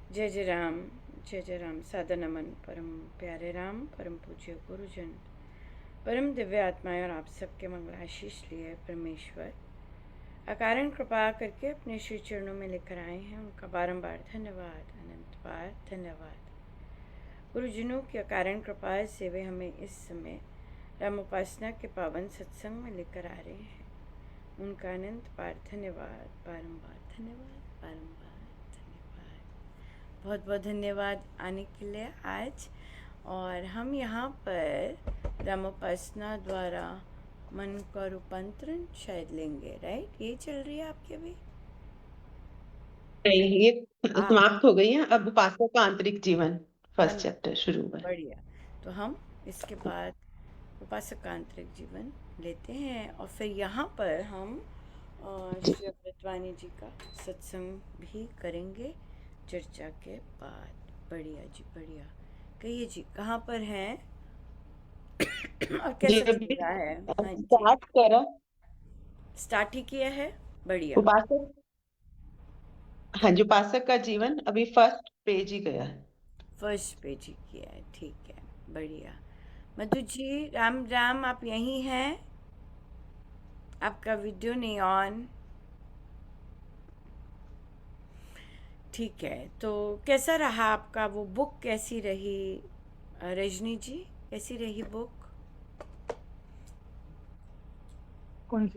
जय जय राम, जय जय राम। सादर नमन परम प्यारे राम, परम पूज्य गुरुजन, परम दिव्य आत्माएं और आप सबके मंगलाशीष लिए परमेश्वर अकारण कृपा करके अपने श्री चरणों में लेकर आए हैं। उनका बारंबार धन्यवाद, अनंत बार धन्यवाद। गुरुजनों की अकारण कृपा से वे हमें इस समय राम उपासना के पावन सत्संग में लेकर आ रहे हैं। उनका अनंत बार धन्यवाद, बारंबार धन्यवाद, बारंबार धन्यवाद। बहुत बहुत धन्यवाद आने के लिए आज। और हम यहाँ पर रामोपासना द्वारा मन का रूपांतरण शायद लेंगे, राइट? ये चल रही है आपके भी? नहीं, ये हाँ, समाप्त हो गई है। अब उपासक का आंतरिक जीवन फर्स्ट हाँ, चैप्टर शुरू हुआ है। बढ़िया। तो हम इसके बाद उपासक का आंतरिक जीवन लेते हैं और फिर यहाँ पर हम जी। श्री अमृतवाणी जी का सत्संग भी करेंगे चर्चा के बाद। बढ़िया जी, बढ़िया। कहिए जी, कहाँ पर हैं और जी, कैसा चल अभी रहा है? हाँ जी, स्टार्ट करा। स्टार्ट ही किया है। बढ़िया। उपासक, हाँ जी, उपासक का जीवन अभी फर्स्ट पेज ही गया है। फर्स्ट पेज ही किया है, ठीक है। बढ़िया। मधु जी, राम राम, आप यहीं हैं? आपका वीडियो नहीं ऑन। ठीक है, तो कैसा रहा आपका वो बुक? कैसी रही रजनी जी? कैसी रही बुक?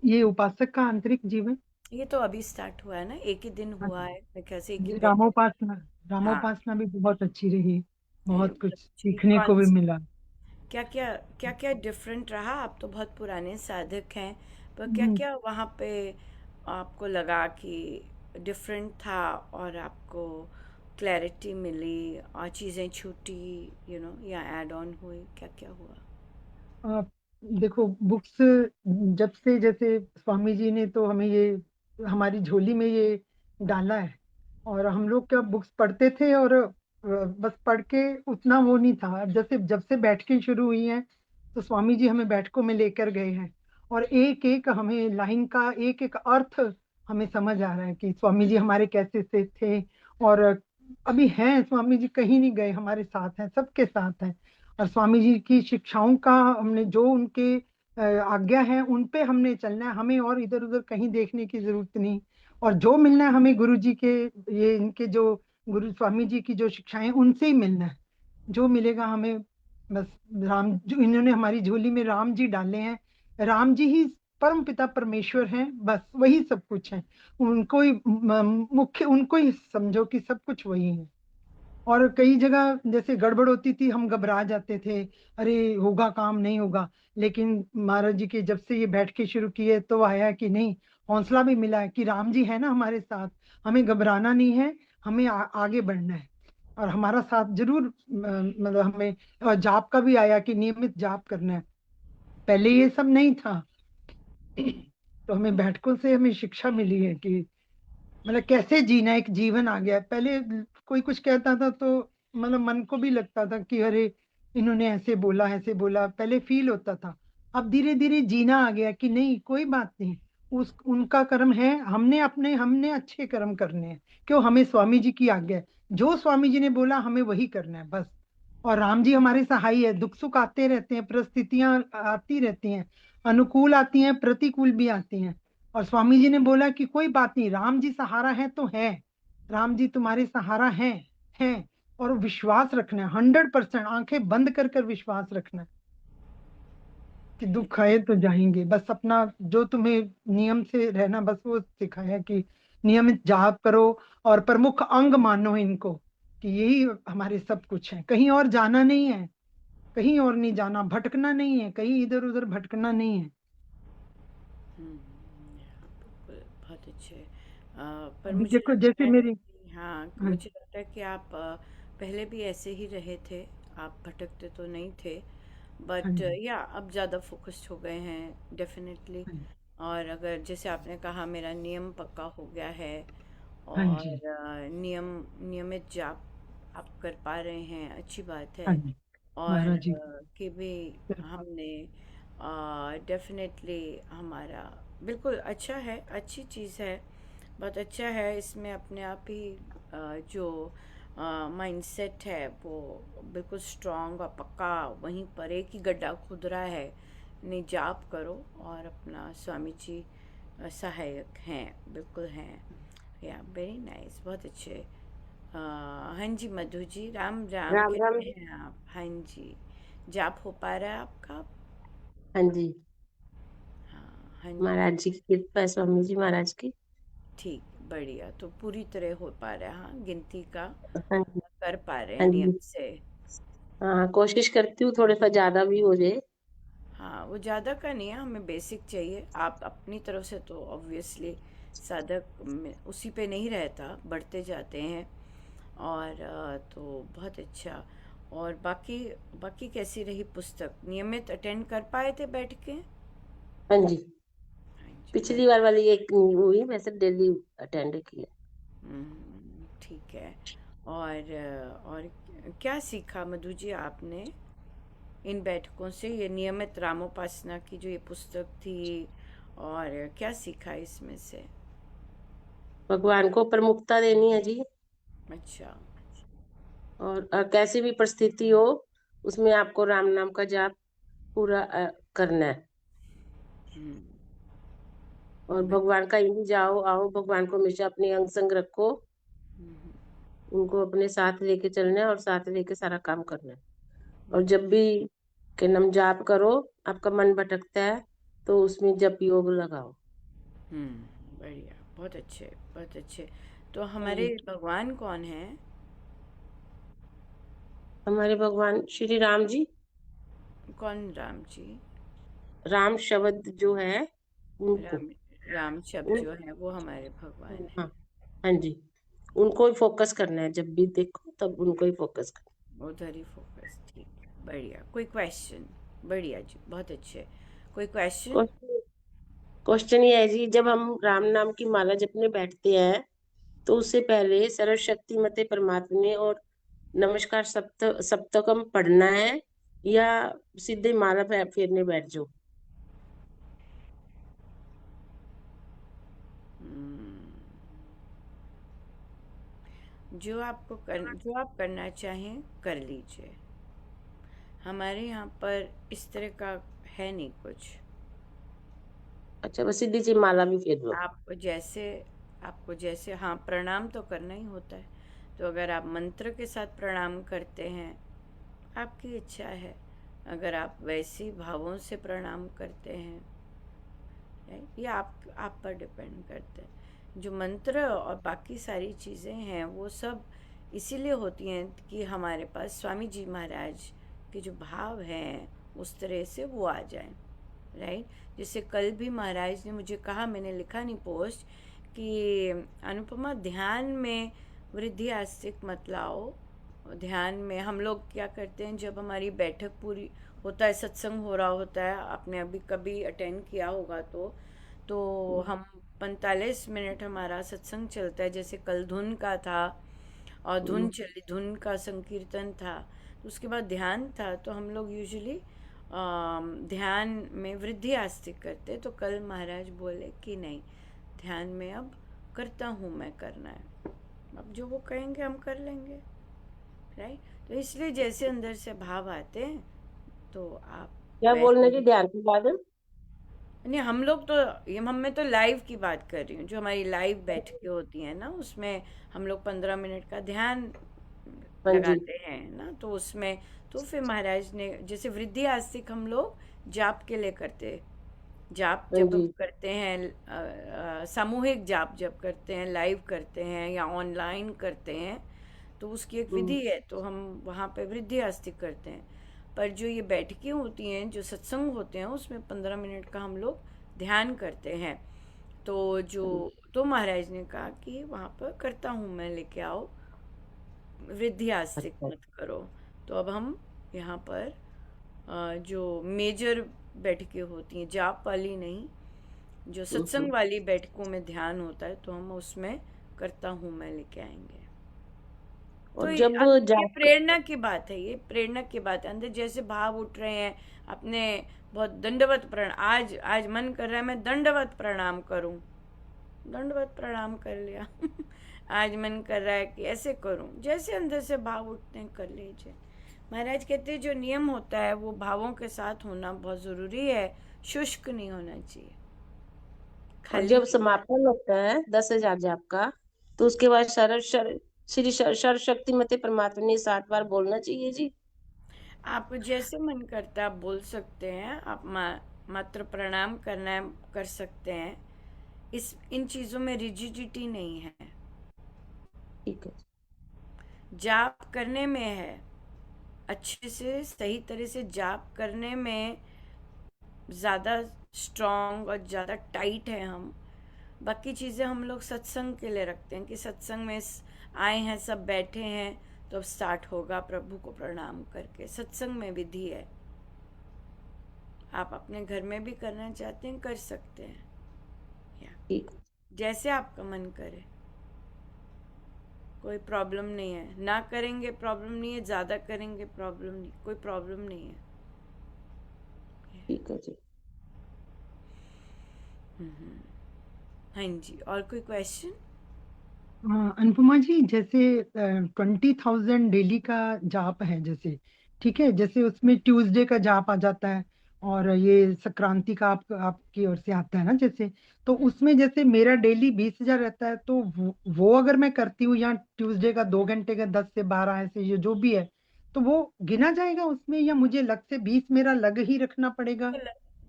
ये उपासक का आंतरिक जीवन। ये तो अभी स्टार्ट हुआ है ना, एक ही दिन हुआ है मेरे ख्याल से, एक ही जी, दिन। रामोपासना। हाँ, रामोपासना भी बहुत अच्छी रही। बहुत कुछ मतलब जी, सीखने को कौन भी सी? मिला। क्या क्या, क्या क्या डिफरेंट रहा? आप तो बहुत पुराने साधक हैं, पर क्या हम्म, क्या वहाँ पे आपको लगा कि डिफरेंट था और आपको क्लैरिटी मिली और चीज़ें छूटी, या ऐड ऑन हुई? क्या क्या हुआ? आप देखो, बुक्स जब से जैसे स्वामी जी ने तो हमें ये हमारी झोली में ये डाला है। और हम लोग क्या बुक्स पढ़ते थे, और बस पढ़ के उतना वो नहीं था। जैसे जब से बैठकें शुरू हुई हैं तो स्वामी जी हमें बैठकों में लेकर गए हैं, और एक एक हमें लाइन का एक एक अर्थ हमें समझ आ रहा है कि स्वामी जी हमारे कैसे से थे। और अभी हैं, स्वामी जी कहीं नहीं गए, हमारे साथ हैं, सबके साथ हैं। और स्वामी जी की शिक्षाओं का हमने जो उनके आज्ञा है उन पे हमने चलना है। हमें और इधर उधर कहीं देखने की जरूरत नहीं। और जो मिलना है हमें गुरु जी के, ये इनके जो गुरु स्वामी जी की जो शिक्षाएं हैं, उनसे ही मिलना है। जो मिलेगा हमें, बस। राम जो इन्होंने हमारी झोली में राम जी डाले हैं, राम जी ही परम पिता परमेश्वर हैं, बस वही सब कुछ है। उनको ही मुख्य, उनको ही समझो कि सब कुछ वही है। और कई जगह जैसे गड़बड़ होती थी, हम घबरा जाते थे, अरे होगा काम नहीं होगा। लेकिन महाराज जी के जब से ये बैठ के शुरू किए तो आया कि नहीं, हौसला भी मिला है कि राम जी है ना हमारे साथ। हमें घबराना नहीं है, हमें आगे बढ़ना है। और हमारा साथ जरूर मतलब हमें, और जाप का भी आया कि नियमित जाप करना है। पहले ये सब नहीं था। तो हमें बैठकों से हमें शिक्षा मिली है कि मतलब कैसे जीना, एक जीवन आ गया है। पहले कोई कुछ कहता था तो मतलब मन को भी लगता था कि अरे इन्होंने ऐसे बोला, ऐसे बोला, पहले फील होता था। अब धीरे धीरे जीना आ गया कि नहीं, कोई बात नहीं। उस उनका कर्म है, हमने अच्छे कर्म करने हैं। क्यों? हमें स्वामी जी की आज्ञा है, जो स्वामी जी ने बोला हमें वही करना है, बस। और राम जी हमारे सहाय है, दुख सुख आते रहते हैं, परिस्थितियां आती रहती हैं, अनुकूल आती हैं, प्रतिकूल भी आती हैं। और स्वामी जी ने बोला कि कोई बात नहीं, राम जी सहारा है तो है। राम जी तुम्हारे सहारा हैं। और विश्वास रखना है, 100%, आंखें बंद कर कर विश्वास रखना है कि दुख आए तो जाएंगे। बस अपना जो तुम्हें नियम से रहना, बस वो सिखाया कि नियमित जाप करो, और प्रमुख अंग मानो इनको, कि यही हमारे सब कुछ है, कहीं और जाना नहीं है। कहीं और नहीं जाना, भटकना नहीं है, कहीं इधर उधर भटकना नहीं है। बिल्कुल, बहुत अच्छे। पर अभी मुझे देखो लगता जैसे है मेरी, कि हाँ, हाँ, मुझे लगता है कि आप पहले भी ऐसे ही रहे थे। आप भटकते तो नहीं थे, हाँ बट जी, या अब ज़्यादा फोकस्ड हो गए हैं डेफिनेटली। हाँ जी, और अगर जैसे आपने कहा मेरा नियम पक्का हो गया है, हाँ और जी, नियमित जाप आप कर पा रहे हैं, अच्छी बात हाँ है। जी, और महाराज जी। कि भी हमने डेफिनेटली हमारा बिल्कुल अच्छा है, अच्छी चीज़ है, बहुत अच्छा है। इसमें अपने आप ही जो माइंडसेट है वो बिल्कुल स्ट्रांग और पक्का वहीं पर एक ही गड्ढा खुद रहा है, नहीं जाप करो और अपना स्वामी जी सहायक हैं, बिल्कुल हैं। या वेरी नाइस, बहुत अच्छे। हाँ जी मधु जी, राम राम, राम राम। कैसे हैं आप? हाँ जी, जाप हो पा रहा है आपका? हाँ जी, हाँ हाँ जी, महाराज जी की कृपा है, स्वामी जी महाराज की। ठीक, बढ़िया। तो पूरी तरह हो पा रहा है, हाँ, गिनती का हाँ जी। कर पा रहे हैं हाँ नियम जी। से। हाँ, कोशिश करती हूँ थोड़ा सा ज्यादा भी हो जाए। हाँ, वो ज़्यादा का नहीं है, हमें बेसिक चाहिए। आप अपनी तरफ से तो ऑब्वियसली साधक उसी पे नहीं रहता, बढ़ते जाते हैं। और तो बहुत अच्छा। और बाकी बाकी कैसी रही पुस्तक? नियमित अटेंड कर पाए थे बैठ के? हाँ जी, हाँ जी, पिछली बार वाली एक हुई, वैसे डेली अटेंड किया। ठीक है। और क्या सीखा मधु जी आपने इन बैठकों से, ये नियमित रामोपासना की जो ये पुस्तक थी, और क्या सीखा इसमें से? भगवान को प्रमुखता देनी है जी। अच्छा। और कैसी भी परिस्थिति हो, उसमें आपको राम नाम का जाप पूरा करना है। हम्म, और बिल- भगवान का यूं जाओ आओ, भगवान को हमेशा अपने अंग संग रखो, हम्म, उनको अपने साथ लेके चलना है और साथ लेके सारा काम करना है। और हम्म, जब भी के नाम जाप करो, आपका मन भटकता है तो उसमें जप योग लगाओ। बढ़िया, बहुत अच्छे, बहुत अच्छे। तो हाँ हमारे जी। भगवान कौन है? हमारे भगवान श्री राम जी। कौन राम जी? राम शब्द जो है उनको, राम, राम शब्द उन जो है वो हमारे भगवान है। हाँ, हाँ जी, उनको ही फोकस करना है, जब भी देखो तब उनको ही फोकस करना उधर ही फोकस, ठीक है, बढ़िया। कोई क्वेश्चन? बढ़िया जी, बहुत अच्छे। कोई क्वेश्चन? है। क्वेश्चन ये है जी, जब हम राम नाम की माला जपने बैठते हैं तो उससे पहले सर्वशक्ति मते परमात्मे और नमस्कार सप्तकम पढ़ना है, या सीधे माला फेरने बैठ जाओ? जो आप करना चाहें कर लीजिए। हमारे यहाँ पर इस तरह का है नहीं कुछ। अच्छा, बस सीधी सी माला भी फेर लो। आपको जैसे आपको जैसे, हाँ, प्रणाम तो करना ही होता है। तो अगर आप मंत्र के साथ प्रणाम करते हैं, आपकी इच्छा है। अगर आप वैसी भावों से प्रणाम करते हैं, ये आप पर डिपेंड करता है। जो मंत्र और बाकी सारी चीज़ें हैं वो सब इसीलिए होती हैं कि हमारे पास स्वामी जी महाराज के जो भाव हैं उस तरह से वो आ जाएं, राइट। जैसे कल भी महाराज ने मुझे कहा, मैंने लिखा नहीं पोस्ट, कि अनुपमा ध्यान में वृद्धि आस्तिक मत लाओ। ध्यान में हम लोग क्या करते हैं, जब हमारी बैठक पूरी होता है, सत्संग हो रहा होता है, आपने अभी कभी अटेंड किया होगा तो हम 45 मिनट हमारा सत्संग चलता है। जैसे कल धुन का था और धुन चली, धुन का संकीर्तन था, तो उसके बाद ध्यान था। तो हम लोग यूजुअली ध्यान में वृद्धि आस्तिक करते। तो कल महाराज बोले कि नहीं, ध्यान में अब करता हूँ मैं करना है, अब जो वो कहेंगे हम कर लेंगे, राइट। तो इसलिए जैसे अंदर से भाव आते हैं तो आप क्या बोलना वैसे जी ही। ध्यान के बाद? नहीं, हम लोग तो, ये हम मैं तो लाइव की बात कर रही हूँ, जो हमारी लाइव बैठकें होती हैं ना, उसमें हम लोग 15 मिनट का ध्यान हाँ जी। लगाते हैं ना, तो उसमें तो फिर महाराज ने जैसे वृद्धि आस्तिक हम लोग जाप के लिए करते। जाप हाँ जब हम जी। करते हैं, सामूहिक जाप जब करते हैं, लाइव करते हैं या ऑनलाइन करते हैं, तो उसकी एक हम्म, विधि है, तो हम वहाँ पे वृद्धि आस्तिक करते हैं। पर जो ये बैठकें होती हैं, जो सत्संग होते हैं, उसमें 15 मिनट का हम लोग ध्यान करते हैं। तो जो तो महाराज ने कहा कि वहाँ पर करता हूँ मैं, लेके आओ, वृद्धि आस्तिक अच्छा। मत करो। तो अब हम यहाँ पर जो मेजर बैठकें होती हैं, जाप वाली नहीं, जो हम्म। सत्संग वाली बैठकों में ध्यान होता है, तो हम उसमें करता हूँ मैं लेके आएंगे। तो और जब ये जाप प्रेरणा की बात है, ये प्रेरणा की बात है। अंदर जैसे भाव उठ रहे हैं अपने, बहुत दंडवत प्रणाम, आज आज मन कर रहा है मैं दंडवत प्रणाम करूं, दंडवत प्रणाम कर लिया। आज मन कर रहा है कि ऐसे करूं, जैसे अंदर से भाव उठते हैं कर लीजिए। महाराज कहते हैं जो नियम होता है वो भावों के साथ होना बहुत ज़रूरी है, शुष्क नहीं होना चाहिए, और खाली जब नहीं। समापन होता है 10,000 जाप का, तो उसके बाद श्री सर्वशक्ति मते परमात्मा ने 7 बार बोलना चाहिए जी। आपको जैसे मन करता है आप बोल सकते हैं, आप मात्र प्रणाम करना है कर सकते हैं। इन चीज़ों में रिजिडिटी नहीं है, ठीक है। जाप करने में है, अच्छे से सही तरह से जाप करने में ज़्यादा स्ट्रॉन्ग और ज़्यादा टाइट है हम। बाकी चीज़ें हम लोग सत्संग के लिए रखते हैं कि सत्संग में आए हैं, सब बैठे हैं, तो अब स्टार्ट होगा प्रभु को प्रणाम करके। सत्संग में विधि है, आप अपने घर में भी करना चाहते हैं कर सकते हैं, या ठीक। जैसे आपका मन करे, कोई प्रॉब्लम नहीं है। ना करेंगे प्रॉब्लम नहीं है, ज़्यादा करेंगे प्रॉब्लम नहीं, कोई प्रॉब्लम नहीं है। ठीक है जी। हाँ जी, और कोई क्वेश्चन? अनुपमा जी, जैसे 20,000 डेली का जाप है, जैसे ठीक है, जैसे उसमें ट्यूसडे का जाप आ जाता है और ये संक्रांति का आपकी ओर से आता है ना, जैसे तो उसमें जैसे मेरा डेली 20,000 रहता है, तो वो अगर मैं करती हूँ, या ट्यूसडे का 2 घंटे का 10 से 12 ऐसे ये जो भी है, तो वो गिना जाएगा उसमें, या मुझे लग से 20 मेरा लग ही रखना पड़ेगा?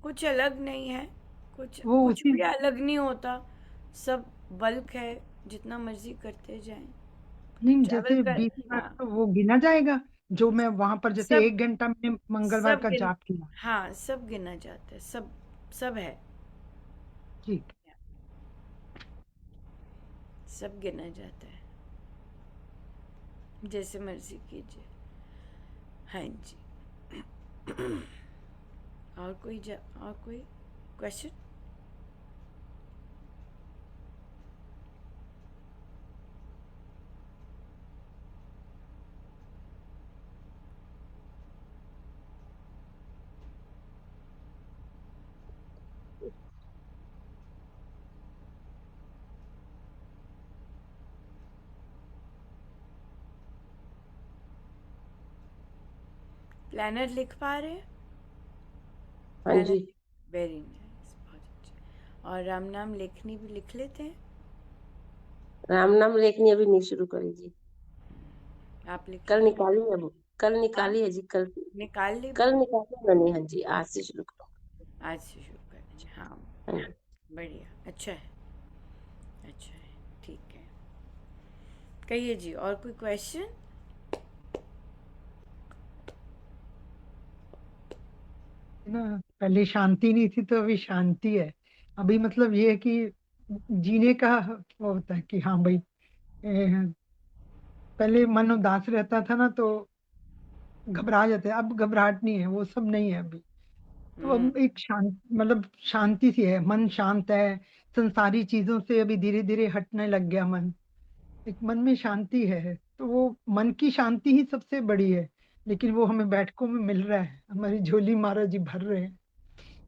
कुछ अलग नहीं है, कुछ वो कुछ उसी भी अलग नहीं होता, सब बल्क है, जितना मर्जी करते जाएं। नहीं, ट्रैवल जैसे कर, 20,000 हाँ, तो वो गिना जाएगा, जो मैं वहां पर जैसे सब 1 घंटा मैंने मंगलवार सब का गिन, जाप किया। हाँ सब गिना जाता है, सब सब है, ठीक। सब गिना जाता है, जैसे मर्जी कीजिए। हाँ जी। और कोई क्वेश्चन? प्लानर लिख पा रहे हैं? हाँ प्लानर, जी। वेरी नाइस, बहुत अच्छा। और राम नाम लेखनी भी लिख लेते हैं? राम नाम लेखनी अभी नहीं शुरू करी जी। आप लिख कल लीजिए। निकाली है वो, कल हाँ, निकाली है जी, कल। निकाल ली कल बुक? निकाली है मैंने, हाँ जी, आज से शुरू करो। आज से शुरू करें, हाँ। हाँ जी। बढ़िया, अच्छा है, अच्छा है, ठीक है। कहिए जी, और कोई क्वेश्चन? है ना, पहले शांति नहीं थी, तो अभी शांति है। अभी मतलब ये है कि जीने का वो होता है कि हाँ भाई, पहले मन उदास रहता था ना, तो घबरा जाते हैं, अब घबराहट नहीं है, वो सब नहीं है अभी। तो हम्म। अब एक शांत, मतलब शांति सी है, मन शांत है। संसारी चीजों से अभी धीरे धीरे हटने लग गया मन, एक मन में शांति है, तो वो मन की शांति ही सबसे बड़ी है। लेकिन वो हमें बैठकों में मिल रहा है, हमारी झोली महाराज जी भर रहे हैं,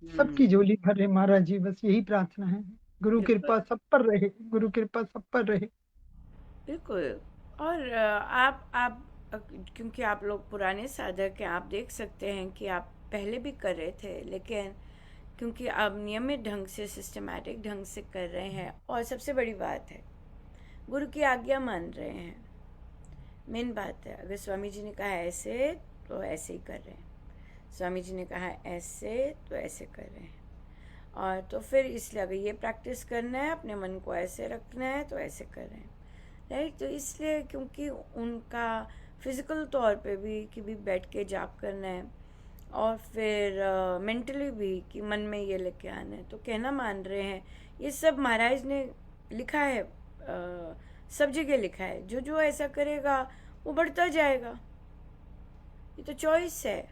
सबकी झोली भर रहे महाराज जी, बस यही प्रार्थना है। गुरु बिल्कुल, कृपा सब पर रहे, गुरु कृपा सब पर रहे। बिल्कुल। और क्योंकि आप लोग पुराने साधक हैं, आप देख सकते हैं कि आप पहले भी कर रहे थे, लेकिन क्योंकि आप नियमित ढंग से, सिस्टमैटिक ढंग से कर रहे हैं, और सबसे बड़ी बात है गुरु की आज्ञा मान रहे हैं, मेन बात है। अगर स्वामी जी ने कहा ऐसे, तो ऐसे ही कर रहे हैं, स्वामी जी ने कहा ऐसे, तो ऐसे कर रहे हैं। और तो फिर इसलिए अगर ये प्रैक्टिस करना है, अपने मन को ऐसे रखना है, तो ऐसे कर रहे हैं, राइट। तो इसलिए क्योंकि उनका फिजिकल तौर पे भी कि भी बैठ के जाप करना है, और फिर मेंटली भी कि मन में ये लेके आना है, तो कहना मान रहे हैं। ये सब महाराज ने लिखा है, सब जगह लिखा है, जो जो ऐसा करेगा वो बढ़ता जाएगा, ये तो चॉइस है।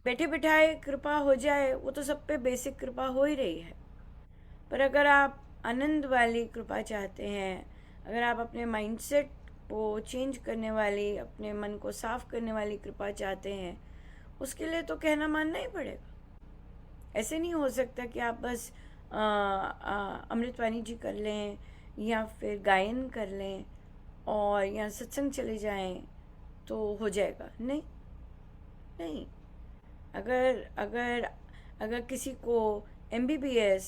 बैठे बिठाए कृपा हो जाए, वो तो सब पे बेसिक कृपा हो ही रही है। पर अगर आप आनंद वाली कृपा चाहते हैं, अगर आप अपने माइंडसेट को चेंज करने वाली, अपने मन को साफ करने वाली कृपा चाहते हैं, उसके लिए तो कहना मानना ही पड़ेगा। ऐसे नहीं हो सकता कि आप बस अमृतवाणी जी कर लें, या फिर गायन कर लें और या सत्संग चले जाएं तो हो जाएगा। नहीं, नहीं। अगर अगर अगर किसी को MBBS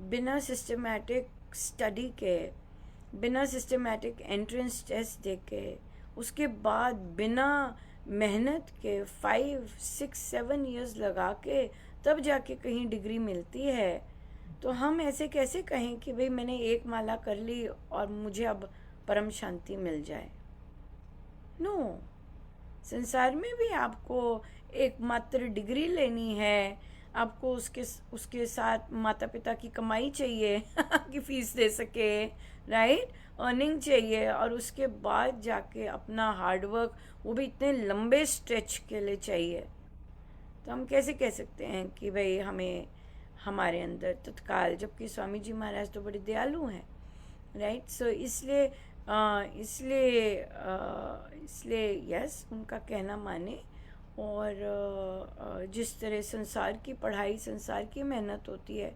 बिना सिस्टमैटिक स्टडी के, बिना सिस्टमैटिक एंट्रेंस टेस्ट दे के, उसके बाद बिना मेहनत के 5 6 7 इयर्स लगा के तब जाके कहीं डिग्री मिलती है, तो हम ऐसे कैसे कहें कि भाई मैंने एक माला कर ली और मुझे अब परम शांति मिल जाए? नो। संसार में भी आपको एक मात्र डिग्री लेनी है, आपको उसके साथ माता पिता की कमाई चाहिए कि फीस दे सके, राइट, अर्निंग चाहिए, और उसके बाद जाके अपना हार्डवर्क, वो भी इतने लंबे स्ट्रेच के लिए चाहिए। तो हम कैसे कह सकते हैं कि भाई हमें हमारे अंदर तत्काल, जबकि स्वामी जी महाराज तो बड़े दयालु हैं, राइट। सो इसलिए इसलिए यस, उनका कहना माने। और जिस तरह संसार की पढ़ाई, संसार की मेहनत होती है,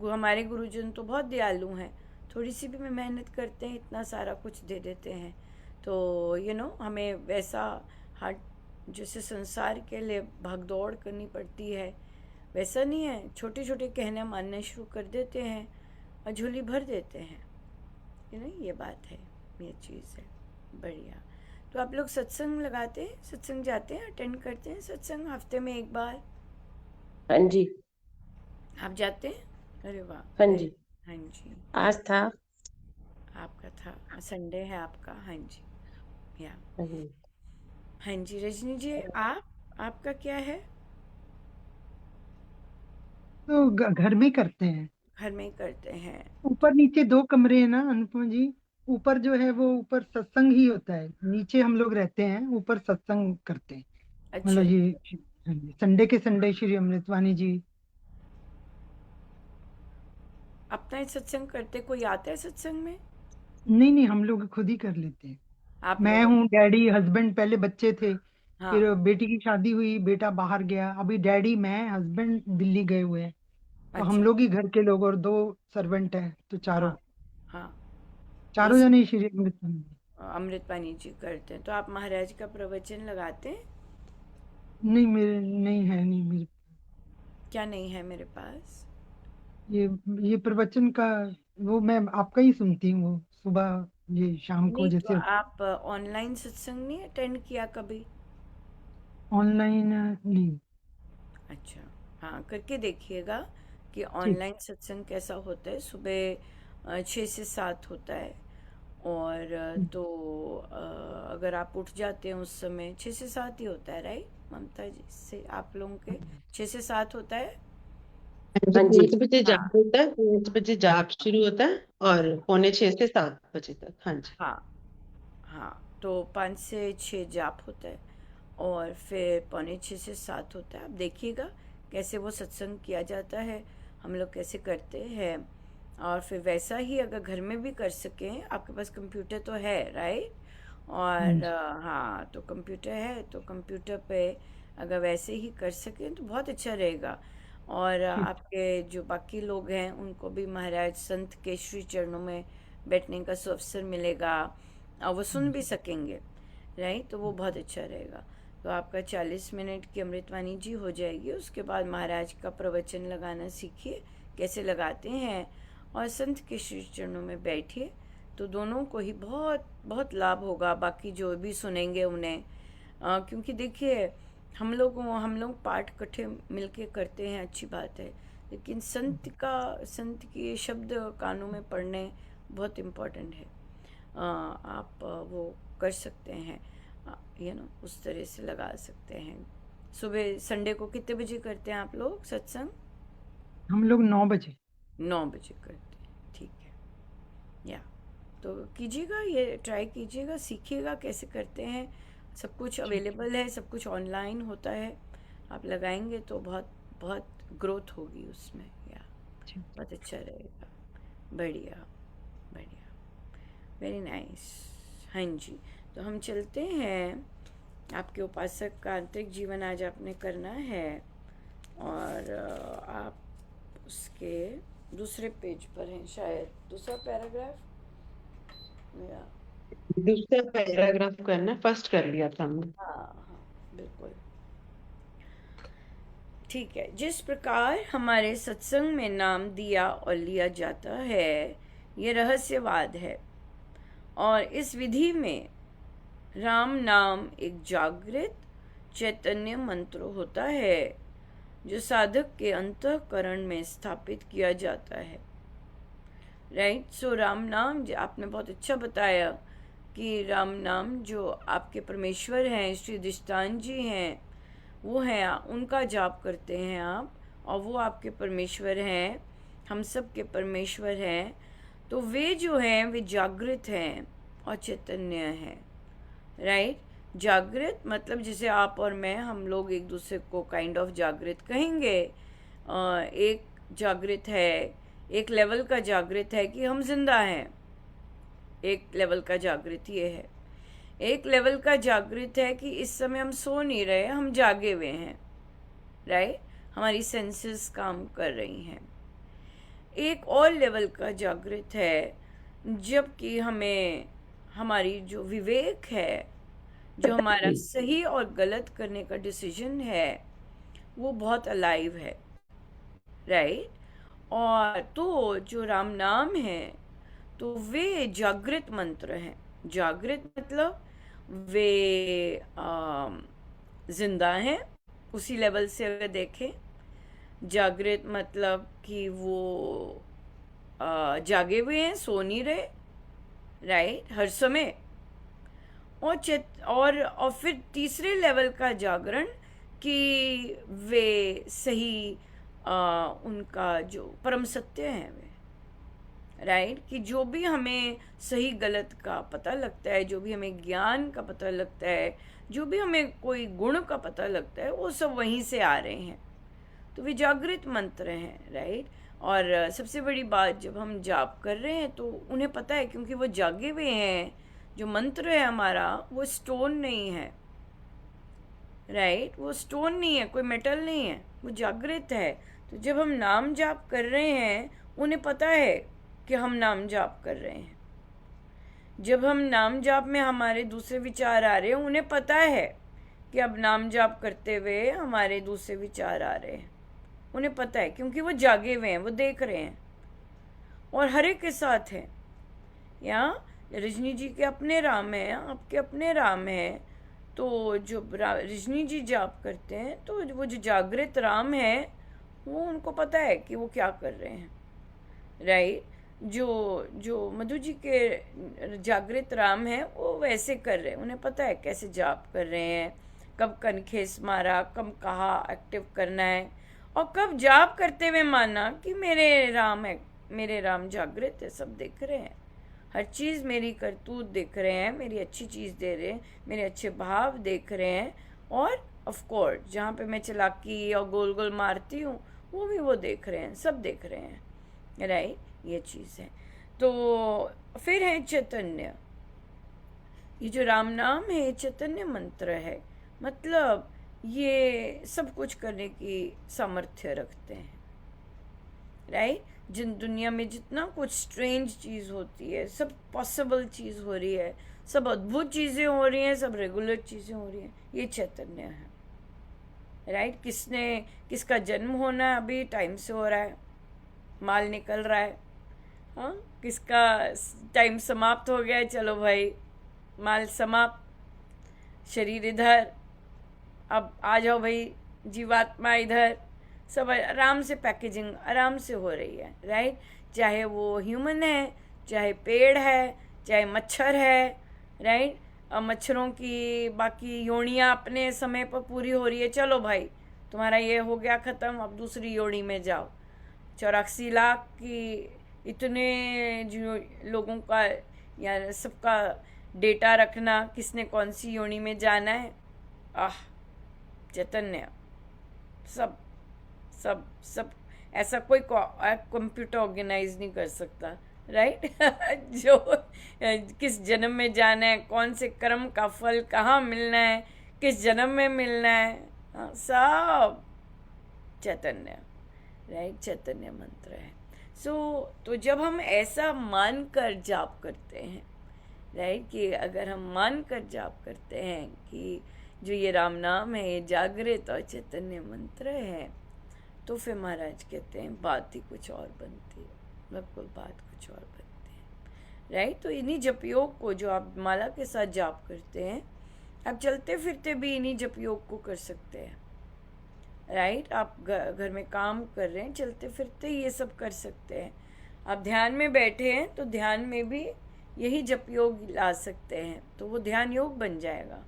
हमारे गुरुजन तो बहुत दयालु हैं, थोड़ी सी भी मेहनत करते हैं इतना सारा कुछ दे देते हैं। तो हमें वैसा हार्ट, जैसे संसार के लिए भागदौड़ करनी पड़ती है, वैसा नहीं है। छोटे छोटे कहने मानने शुरू कर देते हैं और झोली भर देते हैं। ये बात है, ये चीज़ है। बढ़िया। तो आप लोग सत्संग लगाते हैं, सत्संग जाते हैं, अटेंड करते हैं सत्संग हफ्ते में एक बार? हाँ जी, आप जाते हैं? अरे वाह, हाँ वेरी। जी, हाँ जी, आज था। आपका था, संडे है आपका। हाँ जी, या हाँ जी। हाँ जी। रजनी जी, आपका क्या है? तो घर में करते हैं। घर में ही करते हैं? ऊपर नीचे 2 कमरे हैं ना अनुपमा जी। ऊपर जो है वो ऊपर सत्संग ही होता है, नीचे हम लोग रहते हैं, ऊपर सत्संग करते हैं। अच्छा। मतलब ये हाँ जी, संडे के संडे श्री अमृतवाणी जी। अपना ही सत्संग करते? कोई आता है सत्संग में? नहीं नहीं, हम लोग खुद ही कर लेते हैं। आप मैं लोग? हूँ, डैडी, हस्बैंड, पहले बच्चे थे, हाँ। फिर बेटी की शादी हुई, बेटा बाहर गया, अभी डैडी, मैं, हस्बैंड दिल्ली गए हुए हैं। तो हम अच्छा। लोग ही घर के लोग, और 2 सर्वेंट हैं, तो चारों हाँ, हाँ। चारों इस जने ही श्री अमृतवाणी। अमृतपानी जी करते हैं। तो आप महाराज का प्रवचन लगाते हैं? नहीं, मेरे नहीं है, नहीं मेरे। क्या नहीं है मेरे पास? ये ये प्रवचन का, वो मैं आपका ही सुनती हूँ, वो सुबह, ये शाम को नहीं, तो जैसे आप ऑनलाइन सत्संग नहीं अटेंड किया कभी? ऑनलाइन नहीं। अच्छा। हाँ, करके देखिएगा कि ठीक। ऑनलाइन सत्संग कैसा होता है। सुबह 6 से 7 होता है। और तो अगर आप उठ जाते हैं उस समय, 6 से 7 ही होता है, राइट ममता जी? से आप लोगों के 6 से 7 होता है? हाँ जी, हाँ जी, 5 बजे हाँ, जाप होता है, 5 बजे जाप शुरू होता है, और 6:45 से 7 बजे तक। हाँ जी। हाँ, हाँ। तो 5 से 6 जाप होता है, और फिर 5:45 से 7 होता है। आप देखिएगा कैसे वो सत्संग किया जाता है, हम लोग कैसे करते हैं। और फिर वैसा ही अगर घर में भी कर सकें, आपके पास कंप्यूटर तो है, राइट? और हाँ, तो कंप्यूटर है तो कंप्यूटर पे अगर वैसे ही कर सकें तो बहुत अच्छा रहेगा। और ठीक। आपके जो बाकी लोग हैं उनको भी महाराज संत के श्री चरणों में बैठने का अवसर मिलेगा, और वो सुन भी सकेंगे, राइट? तो वो बहुत अच्छा रहेगा। तो आपका 40 मिनट की अमृतवाणी जी हो जाएगी। उसके बाद महाराज का प्रवचन लगाना सीखिए, कैसे लगाते हैं, और संत के श्री चरणों में बैठिए। तो दोनों को ही बहुत बहुत लाभ होगा, बाकी जो भी सुनेंगे उन्हें। क्योंकि देखिए, हम लोग पाठ इकट्ठे मिलके करते हैं, अच्छी बात है, लेकिन संत के शब्द कानों में पढ़ने बहुत इम्पोर्टेंट है। आप वो कर सकते हैं, उस तरह से लगा सकते हैं। सुबह संडे को कितने बजे करते हैं आप लोग सत्संग? हम लोग 9 बजे। 9 बजे करते हैं, ठीक है। या तो कीजिएगा, ये ट्राई कीजिएगा, सीखिएगा कैसे करते हैं। सब कुछ ठीक। अवेलेबल है, सब कुछ ऑनलाइन होता है। आप लगाएंगे तो बहुत बहुत ग्रोथ होगी उसमें, या ठीक। बहुत अच्छा रहेगा। बढ़िया, बढ़िया, वेरी नाइस। हाँ जी। तो हम चलते हैं। आपके उपासक का आंतरिक जीवन आज आपने करना है, और आप उसके दूसरे पेज पर हैं शायद, दूसरा पैराग्राफ या दूसरा पैराग्राफ करना, फर्स्ट कर लिया था हमने। हाँ हाँ बिल्कुल ठीक है। जिस प्रकार हमारे सत्संग में नाम दिया और लिया जाता है ये रहस्यवाद है, और इस विधि में राम नाम एक जागृत चैतन्य मंत्र होता है जो साधक के अंतःकरण में स्थापित किया जाता है। राइट, सो राम नाम आपने बहुत अच्छा बताया कि राम नाम जो आपके परमेश्वर हैं, श्री दिष्टान जी हैं, वो हैं, उनका जाप करते हैं आप, और वो आपके परमेश्वर हैं, हम सब के परमेश्वर हैं। तो वे जो हैं वे जागृत हैं और चैतन्य हैं। राइट, जागृत मतलब जैसे आप और मैं, हम लोग एक दूसरे को काइंड ऑफ जागृत कहेंगे। एक जागृत है, एक लेवल का जागृत है कि हम जिंदा हैं, एक लेवल का जागृत ये है। एक लेवल का जागृत है कि इस समय हम सो नहीं रहे, हम जागे हुए हैं। राइट, हमारी सेंसेस काम कर रही हैं। एक और लेवल का जागृत है जबकि हमें हमारी जो विवेक है, जो हमारा सही और गलत करने का डिसीजन है, वो बहुत अलाइव है। राइट, और तो जो राम नाम है तो वे जागृत मंत्र हैं। जागृत मतलब वे जिंदा हैं, उसी लेवल से अगर देखें। जागृत मतलब कि वो जागे हुए हैं, सो नहीं रहे। राइट, हर समय। और फिर तीसरे लेवल का जागरण कि वे सही उनका जो परम सत्य है वे। राइट, कि जो भी हमें सही गलत का पता लगता है, जो भी हमें ज्ञान का पता लगता है, जो भी हमें कोई गुण का पता लगता है, वो सब वहीं से आ रहे हैं। तो वे जागृत मंत्र हैं। राइट, और सबसे बड़ी बात, जब हम जाप कर रहे हैं तो उन्हें पता है, क्योंकि वो जागे हुए हैं। जो मंत्र है हमारा वो स्टोन नहीं है। राइट, वो स्टोन नहीं है, कोई मेटल नहीं है, वो जागृत है। तो जब हम नाम जाप कर रहे हैं उन्हें पता है कि हम नाम जाप कर रहे हैं। जब हम नाम जाप में हमारे दूसरे विचार आ रहे हैं, उन्हें पता है कि अब नाम जाप करते हुए हमारे दूसरे विचार आ रहे हैं। उन्हें पता है, क्योंकि वो जागे हुए हैं, वो देख रहे हैं, और हर एक के साथ है। या रजनी जी के अपने राम हैं, आपके अपने राम हैं। तो जो रजनी जी जाप करते हैं, तो वो जो जागृत राम है, वो उनको पता है कि वो क्या कर रहे हैं। राइट, जो मधु जी के जागृत राम हैं, वो वैसे कर रहे हैं, उन्हें पता है कैसे जाप कर रहे हैं, कब कनखेस मारा, कब कहाँ एक्टिव करना है, और कब जाप करते हुए माना कि मेरे राम है, मेरे राम जागृत है, सब देख रहे हैं, हर चीज़ मेरी करतूत देख रहे हैं, मेरी अच्छी चीज़ दे रहे हैं, मेरे अच्छे भाव देख रहे हैं, और ऑफ कोर्स जहाँ पे मैं चालाकी और गोल गोल मारती हूँ वो भी वो देख रहे हैं, सब देख रहे हैं। राइट, ये चीज़ है। तो फिर है चैतन्य। ये जो राम नाम है ये चैतन्य मंत्र है, मतलब ये सब कुछ करने की सामर्थ्य रखते हैं। राइट, जिन दुनिया में जितना कुछ स्ट्रेंज चीज़ होती है, सब पॉसिबल चीज़ हो रही है, सब अद्भुत चीज़ें हो रही हैं, सब रेगुलर चीज़ें हो रही हैं, ये चैतन्य है। राइट, किसका जन्म होना है अभी टाइम से हो रहा है, माल निकल रहा है। हाँ, किसका टाइम समाप्त हो गया है, चलो भाई माल समाप्त, शरीर इधर, अब आ जाओ भाई जीवात्मा इधर, सब आराम से पैकेजिंग आराम से हो रही है। राइट, चाहे वो ह्यूमन है, चाहे पेड़ है, चाहे मच्छर है। राइट, अब मच्छरों की बाकी योनियाँ अपने समय पर पूरी हो रही है, चलो भाई तुम्हारा ये हो गया ख़त्म, अब दूसरी योनि में जाओ। 84 लाख की इतने जो लोगों का या सबका डेटा रखना, किसने कौन सी योनि में जाना है, चैतन्य, सब सब सब ऐसा कोई कंप्यूटर ऑर्गेनाइज नहीं कर सकता। राइट, जो किस जन्म में जाना है, कौन से कर्म का फल कहाँ मिलना है, किस जन्म में मिलना है, सब चैतन्य। राइट, चैतन्य मंत्र है। तो जब हम ऐसा मान कर जाप करते हैं, राइट, कि अगर हम मान कर जाप करते हैं कि जो ये राम नाम है ये जागृत और चैतन्य मंत्र है, तो फिर महाराज कहते हैं बात ही कुछ और बनती है, बिल्कुल बात कुछ और बनती है, राइट। तो इन्हीं जप योग को जो आप माला के साथ जाप करते हैं, आप चलते फिरते भी इन्हीं जप योग को कर सकते हैं, राइट। आप घर में काम कर रहे हैं, चलते फिरते ये सब कर सकते हैं। आप ध्यान में बैठे हैं तो ध्यान में भी यही जप योग ला सकते हैं, तो वो ध्यान योग बन जाएगा।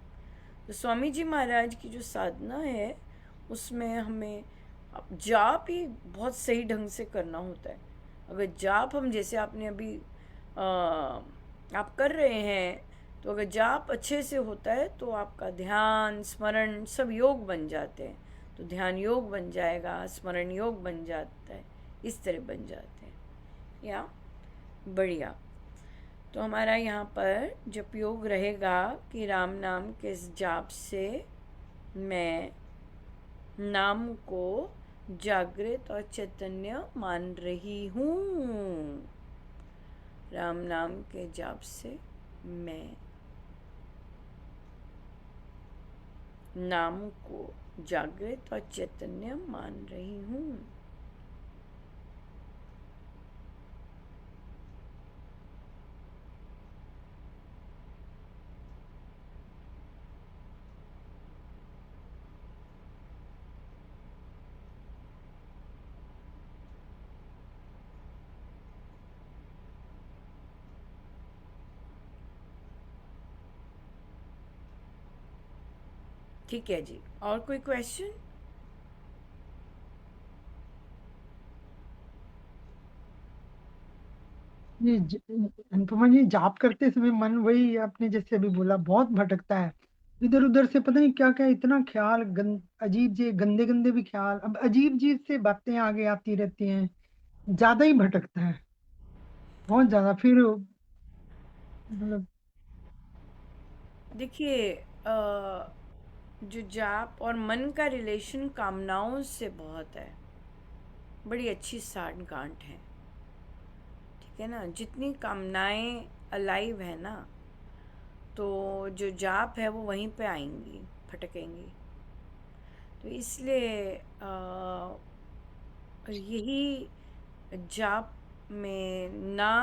तो स्वामी जी महाराज की जो साधना है उसमें हमें जाप ही बहुत सही ढंग से करना होता है। अगर जाप हम जैसे आपने अभी आप कर रहे हैं, तो अगर जाप अच्छे से होता है तो आपका ध्यान स्मरण सब योग बन जाते हैं। तो ध्यान योग बन जाएगा, स्मरण योग बन जाता है, इस तरह बन जाते हैं। या बढ़िया। तो हमारा यहाँ पर जप योग रहेगा कि राम नाम के जाप से मैं नाम को जागृत और चैतन्य मान रही हूँ। राम नाम के जाप से मैं नाम को जागृत और चैतन्य मान रही हूँ। ठीक है जी, और कोई क्वेश्चन? ये अनुपमा जी, जाप करते समय मन, वही आपने जैसे अभी बोला, बहुत भटकता है इधर उधर से, पता नहीं क्या क्या, इतना ख्याल, अजीब जी गंदे गंदे भी ख्याल, अब अजीब अजीब से बातें आगे आती रहती हैं, ज्यादा ही भटकता है, बहुत ज्यादा। फिर मतलब देखिए, जो जाप और मन का रिलेशन कामनाओं से बहुत है, बड़ी अच्छी सांठ-गांठ है, ठीक है ना। जितनी कामनाएं अलाइव है ना, तो जो जाप है वो वहीं पे आएंगी, फटकेंगी। तो इसलिए यही जाप में ना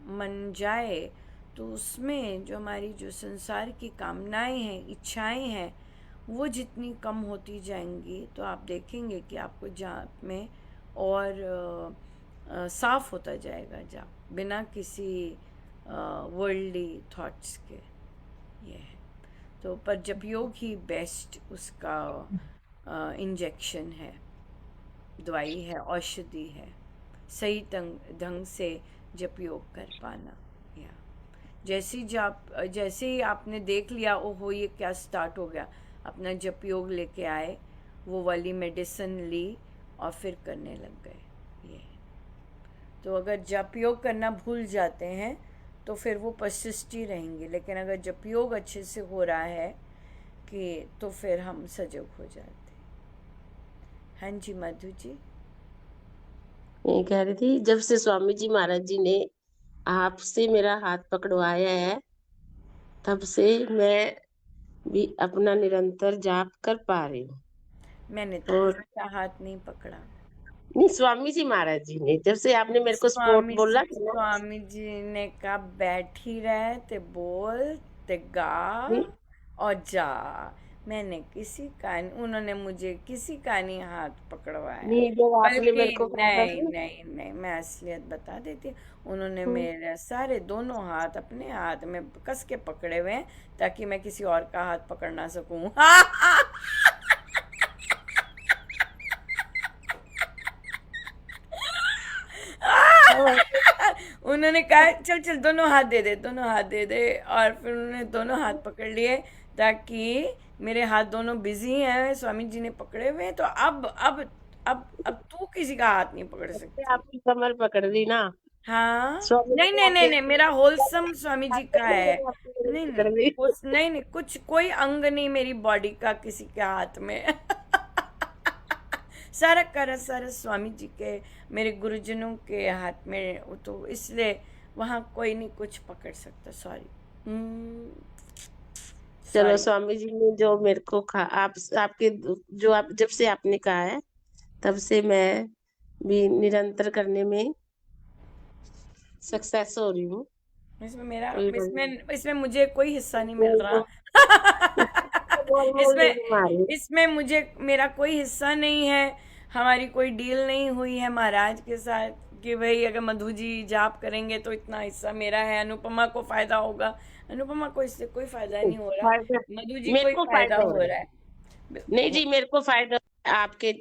मन जाए, तो उसमें जो हमारी जो संसार की कामनाएं हैं, इच्छाएं हैं, वो जितनी कम होती जाएंगी, तो आप देखेंगे कि आपको जाप में और साफ होता जाएगा जाप, बिना किसी वर्ल्डली थॉट्स के। ये है। तो पर जप योग ही बेस्ट उसका इंजेक्शन है, दवाई है, औषधि है, सही ढंग से जप योग कर पाना। या जैसे ही आपने देख लिया, ओहो ये क्या स्टार्ट हो गया, अपना जप योग लेके आए, वो वाली मेडिसिन ली और फिर करने लग गए। ये तो अगर जप योग करना भूल जाते हैं तो फिर वो परसिस्ट ही रहेंगे, लेकिन अगर जप योग अच्छे से हो रहा है कि तो फिर हम सजग हो जाते हैं। हाँ जी मधु जी। मैं कह रही थी, जब से स्वामी जी महाराज जी ने आपसे मेरा हाथ पकड़वाया है, तब से मैं भी अपना निरंतर जाप कर पा रही हूँ। मैंने तो और किसी का हाथ नहीं पकड़ा। नहीं, स्वामी जी महाराज जी ने, जब से आपने मेरे को सपोर्ट बोला था ना, स्वामी जी ने कहा बैठ ही रहे ते बोल ते गा नहीं और जा। मैंने किसी का, उन्होंने मुझे किसी का नहीं हाथ पकड़वाया, नहीं, जब आपने बल्कि मेरे को कहा था नहीं ना, नहीं नहीं, मैं असलियत बता देती हूँ। उन्होंने हम्म, मेरे सारे दोनों हाथ अपने हाथ में कस के पकड़े हुए हैं, ताकि मैं किसी और का हाथ पकड़ ना सकूं। उन्होंने कहा चल चल दोनों हाथ दे दे, दोनों हाथ दे दे, और फिर उन्होंने दोनों हाथ पकड़ लिए, ताकि मेरे हाथ दोनों बिजी हैं, स्वामी जी ने पकड़े हुए हैं, तो अब तू किसी का हाथ नहीं पकड़ सबसे सकती। आपकी कमर पकड़ ली ना, हाँ, स्वामी नहीं जी नहीं नहीं आपके नहीं, मेरा होलसम स्वामी जी का है। मैंने आपकी कमर नहीं नहीं, पकड़ ली। नहीं नहीं, कुछ कोई अंग नहीं मेरी बॉडी का किसी के हाथ में। सारा स्वामी जी के, मेरे गुरुजनों के हाथ में, वो तो इसलिए वहाँ कोई नहीं कुछ पकड़ सकता। सॉरी, चलो, सॉरी। स्वामी जी ने जो मेरे को आपके जो आप जब से आपने कहा है तब से मैं भी निरंतर करने में सक्सेस हो रही हूँ। इसमें मेरा कोई इसमें मुझे कोई हिस्सा नहीं मिल बोल रहा। बोल इसमें नहीं मारे। इसमें मुझे मेरा कोई हिस्सा नहीं है। हमारी कोई डील नहीं हुई है महाराज के साथ कि भाई अगर मधु जी जाप करेंगे तो इतना हिस्सा मेरा है, अनुपमा को फायदा होगा। अनुपमा को इससे कोई फायदा नहीं हो रहा, फायदा मधु जी को मेरे ही को फायदा फायदा हो हो रहा रहा है। है। नहीं जी, मेरे को फायदा है आपके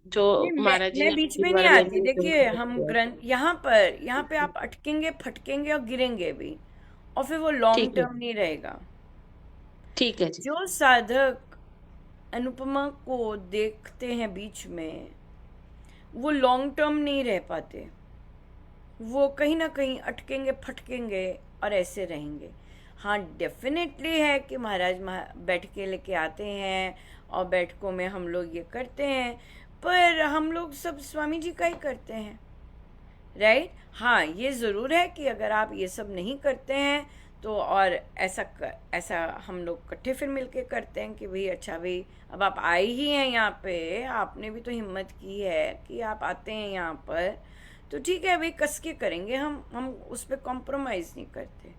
जो नहीं, महाराज जी मैं ने बीच में अपने नहीं द्वारा मेरे आती। लिए देखिए, संकल्प हम किया। ग्रंथ यहाँ पे आप अटकेंगे, फटकेंगे और गिरेंगे भी, और फिर वो लॉन्ग ठीक है, टर्म नहीं रहेगा। ठीक है जी। जो साधक अनुपमा को देखते हैं बीच में, वो लॉन्ग टर्म नहीं रह पाते। वो कहीं ना कहीं अटकेंगे, फटकेंगे और ऐसे रहेंगे। हाँ, डेफिनेटली है कि महाराज बैठ के लेके आते हैं और बैठकों में हम लोग ये करते हैं, पर हम लोग सब स्वामी जी का ही करते हैं, राइट। हाँ, ये ज़रूर है कि अगर आप ये सब नहीं करते हैं तो, और ऐसा हम लोग इकट्ठे फिर मिलके करते हैं कि भाई अच्छा भाई, अब आप आए ही हैं यहाँ पे, आपने भी तो हिम्मत की है कि आप आते हैं यहाँ पर, तो ठीक है भाई, कस के करेंगे। हम उस पर कॉम्प्रोमाइज़ नहीं करते।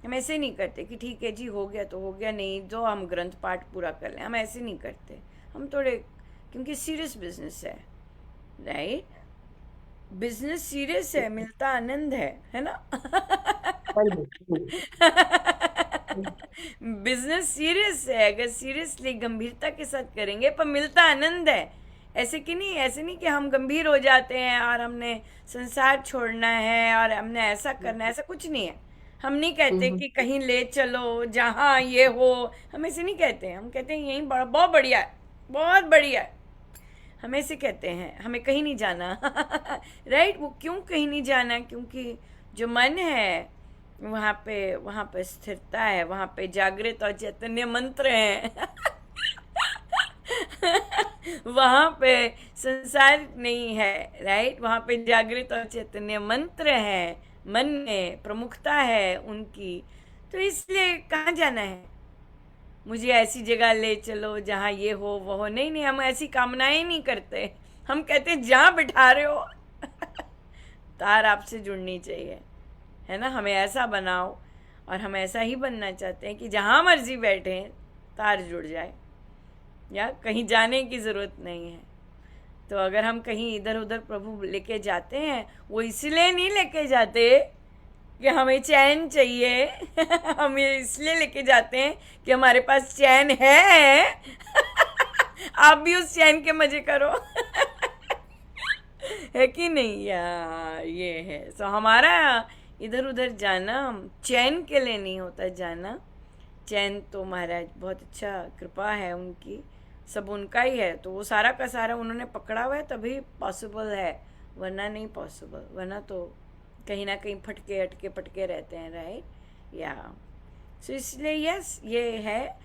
हम ऐसे नहीं करते कि ठीक है जी हो गया तो हो गया, नहीं जो हम ग्रंथ पाठ पूरा कर लें, हम ऐसे नहीं करते। हम थोड़े, क्योंकि सीरियस बिजनेस है, राइट। बिजनेस सीरियस है, मिलता आनंद है ना। हाँ जी, बिजनेस सीरियस है, अगर सीरियसली गंभीरता के साथ करेंगे पर मिलता आनंद है। ऐसे कि नहीं, ऐसे नहीं कि हम गंभीर हो जाते हैं और हमने संसार छोड़ना है और हमने ऐसा करना है, ऐसा कुछ नहीं है। हम नहीं कहते कि कहीं ले चलो जहाँ ये हो, हम ऐसे नहीं कहते हैं। हम कहते हैं यहीं बहुत बढ़िया है, बहुत बढ़िया है, हम ऐसे कहते हैं, हमें कहीं नहीं जाना। राइट। वो क्यों कहीं नहीं जाना? क्योंकि जो मन है वहाँ पे स्थिरता है, वहाँ पे जागृत और चैतन्य मंत्र है। वहाँ पे संसार नहीं है, राइट। वहाँ पे जागृत और चैतन्य मंत्र है, मन में प्रमुखता है उनकी। तो इसलिए कहाँ जाना है? मुझे ऐसी जगह ले चलो जहाँ ये हो वो हो, नहीं, हम ऐसी कामनाएं नहीं करते। हम कहते हैं जहाँ बिठा रहे हो तार आपसे जुड़नी चाहिए, है ना। हमें ऐसा बनाओ, और हम ऐसा ही बनना चाहते हैं कि जहाँ मर्जी बैठे तार जुड़ जाए, या कहीं जाने की ज़रूरत नहीं है। तो अगर हम कहीं इधर उधर प्रभु लेके जाते हैं, वो इसलिए नहीं लेके जाते कि हमें चैन चाहिए। हम ये इसलिए लेके जाते हैं कि हमारे पास चैन है। आप भी उस चैन के मजे करो। है कि नहीं यार? ये है। सो हमारा इधर उधर जाना चैन के लिए नहीं होता जाना। चैन तो महाराज बहुत अच्छा कृपा है उनकी, सब उनका ही है। तो वो सारा का सारा उन्होंने पकड़ा हुआ है, तभी पॉसिबल है, वरना नहीं पॉसिबल। वरना तो कहीं ना कहीं फटके अटके पटके रहते हैं, राइट। या सो इसलिए यस, ये है।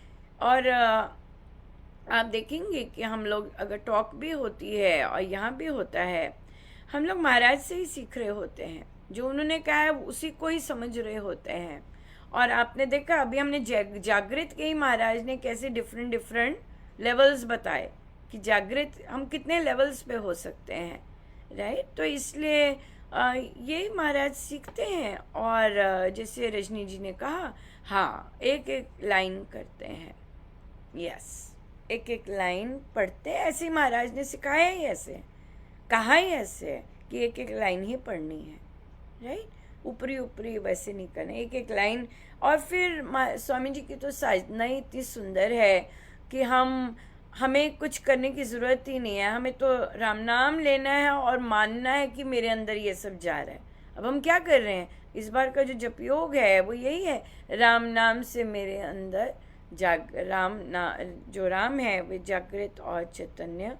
और आप देखेंगे कि हम लोग अगर टॉक भी होती है और यहाँ भी होता है, हम लोग महाराज से ही सीख रहे होते हैं। जो उन्होंने कहा है उसी को ही समझ रहे होते हैं। और आपने देखा अभी हमने जागृत के ही महाराज ने कैसे डिफरेंट लेवल्स बताए कि जागृत हम कितने लेवल्स पे हो सकते हैं, राइट। तो इसलिए ये महाराज सीखते हैं। और जैसे रजनी जी ने कहा, हाँ, एक एक लाइन करते हैं, यस, एक एक लाइन पढ़ते हैं। ऐसे ही महाराज ने सिखाया ही ऐसे, कहा ही ऐसे कि एक एक लाइन ही पढ़नी है, राइट। ऊपरी ऊपरी वैसे नहीं करना, एक एक लाइन। और फिर स्वामी जी की तो साधना ही इतनी सुंदर है कि हमें कुछ करने की ज़रूरत ही नहीं है। हमें तो राम नाम लेना है और मानना है कि मेरे अंदर ये सब जा रहा है। अब हम क्या कर रहे हैं? इस बार का जो जप योग है वो यही है, राम नाम से मेरे अंदर जो राम है वे जागृत और चैतन्य,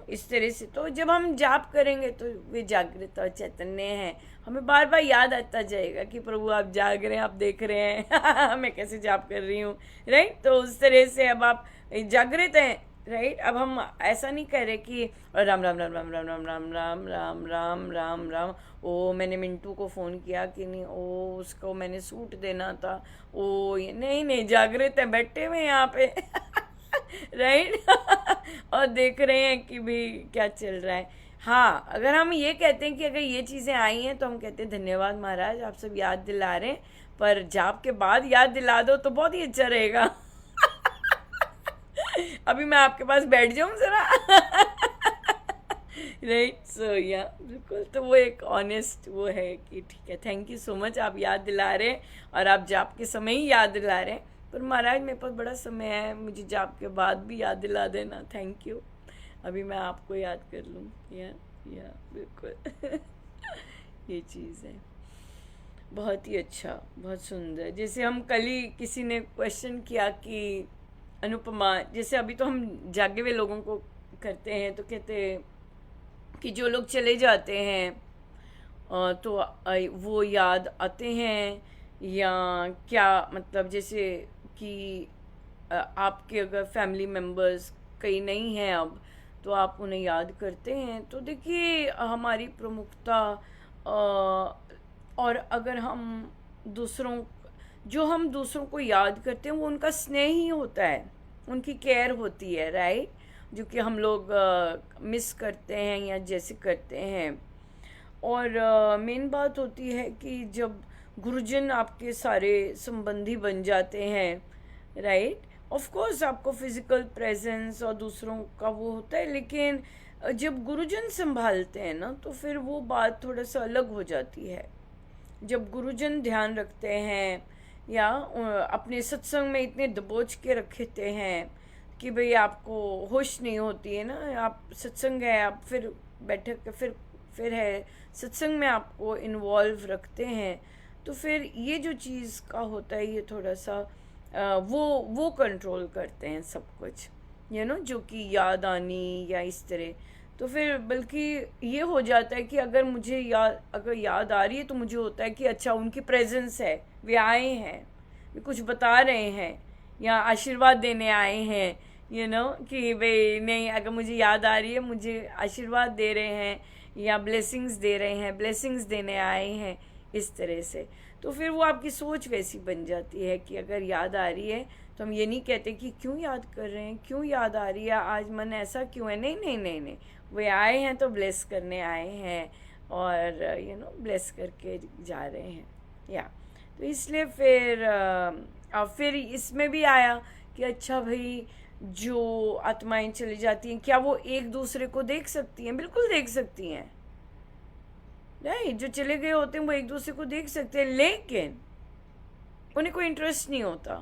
इस तरह से। तो जब हम जाप करेंगे तो वे जागृत और चैतन्य हैं। हमें बार बार याद आता जाएगा कि प्रभु आप जाग रहे हैं, आप देख रहे हैं। मैं कैसे जाप कर रही हूँ, राइट। तो उस तरह से अब आप जागृत हैं, राइट। अब हम ऐसा नहीं कर रहे कि राम राम राम राम राम राम राम राम राम राम राम राम, ओ मैंने मिंटू को फ़ोन किया कि नहीं, ओ उसको मैंने सूट देना था, ओ ये नहीं नहीं, जागृत है, बैठे हुए हैं यहाँ पे राइट और देख रहे हैं कि भाई क्या चल रहा है। हाँ, अगर हम ये कहते हैं कि अगर ये चीज़ें आई हैं तो हम कहते हैं धन्यवाद महाराज, आप सब याद दिला रहे हैं, पर जाप के बाद याद दिला दो तो बहुत ही अच्छा रहेगा अभी मैं आपके पास बैठ जाऊं जरा राइट। सो या बिल्कुल, तो वो एक ऑनेस्ट वो है कि ठीक है, थैंक यू सो मच, आप याद दिला रहे हैं और आप जाप के समय ही याद दिला रहे हैं, पर महाराज मेरे पास बड़ा समय है, मुझे जाप के बाद भी याद दिला देना, थैंक यू, अभी मैं आपको याद कर लूँ। या बिल्कुल ये चीज़ है, बहुत ही अच्छा, बहुत सुंदर। जैसे हम कल ही किसी ने क्वेश्चन किया कि अनुपमा, जैसे अभी तो हम जागे हुए लोगों को करते हैं, तो कहते हैं कि जो लोग चले जाते हैं तो वो याद आते हैं या क्या, मतलब जैसे कि आपके अगर फैमिली मेम्बर्स कहीं नहीं हैं अब, तो आप उन्हें याद करते हैं। तो देखिए हमारी प्रमुखता और अगर हम दूसरों जो हम दूसरों को याद करते हैं वो उनका स्नेह ही होता है, उनकी केयर होती है, राइट, जो कि हम लोग मिस करते हैं या जैसे करते हैं। और मेन बात होती है कि जब गुरुजन आपके सारे संबंधी बन जाते हैं, राइट, ऑफ कोर्स आपको फिजिकल प्रेजेंस और दूसरों का वो होता है, लेकिन जब गुरुजन संभालते हैं ना तो फिर वो बात थोड़ा सा अलग हो जाती है। जब गुरुजन ध्यान रखते हैं या अपने सत्संग में इतने दबोच के रखते हैं कि भाई आपको होश नहीं होती है ना, आप सत्संग है, आप फिर बैठक फिर है सत्संग में आपको इन्वॉल्व रखते हैं, तो फिर ये जो चीज़ का होता है ये थोड़ा सा वो कंट्रोल करते हैं सब कुछ, जो कि याद आनी या इस तरह। तो फिर बल्कि ये हो जाता है कि अगर मुझे अगर याद आ रही है तो मुझे होता है कि अच्छा उनकी प्रेजेंस है, वे आए हैं, वे कुछ बता रहे हैं या आशीर्वाद देने आए हैं, कि भाई नहीं, अगर मुझे याद आ रही है मुझे आशीर्वाद दे रहे हैं या ब्लेसिंग्स दे रहे हैं, ब्लेसिंग्स देने आए हैं, इस तरह से। तो फिर वो आपकी सोच वैसी बन जाती है कि अगर याद आ रही है तो हम ये नहीं कहते कि क्यों याद कर रहे हैं, क्यों याद आ रही है, आज मन ऐसा क्यों है, नहीं नहीं नहीं नहीं, वे आए हैं तो ब्लेस करने आए हैं और ब्लेस करके जा रहे हैं। या तो इसलिए फिर इसमें भी आया कि अच्छा भाई जो आत्माएं चली जाती हैं क्या वो एक दूसरे को देख सकती हैं? बिल्कुल देख सकती हैं, राइट। जो चले गए होते हैं वो एक दूसरे को देख सकते हैं, लेकिन उन्हें कोई इंटरेस्ट नहीं होता।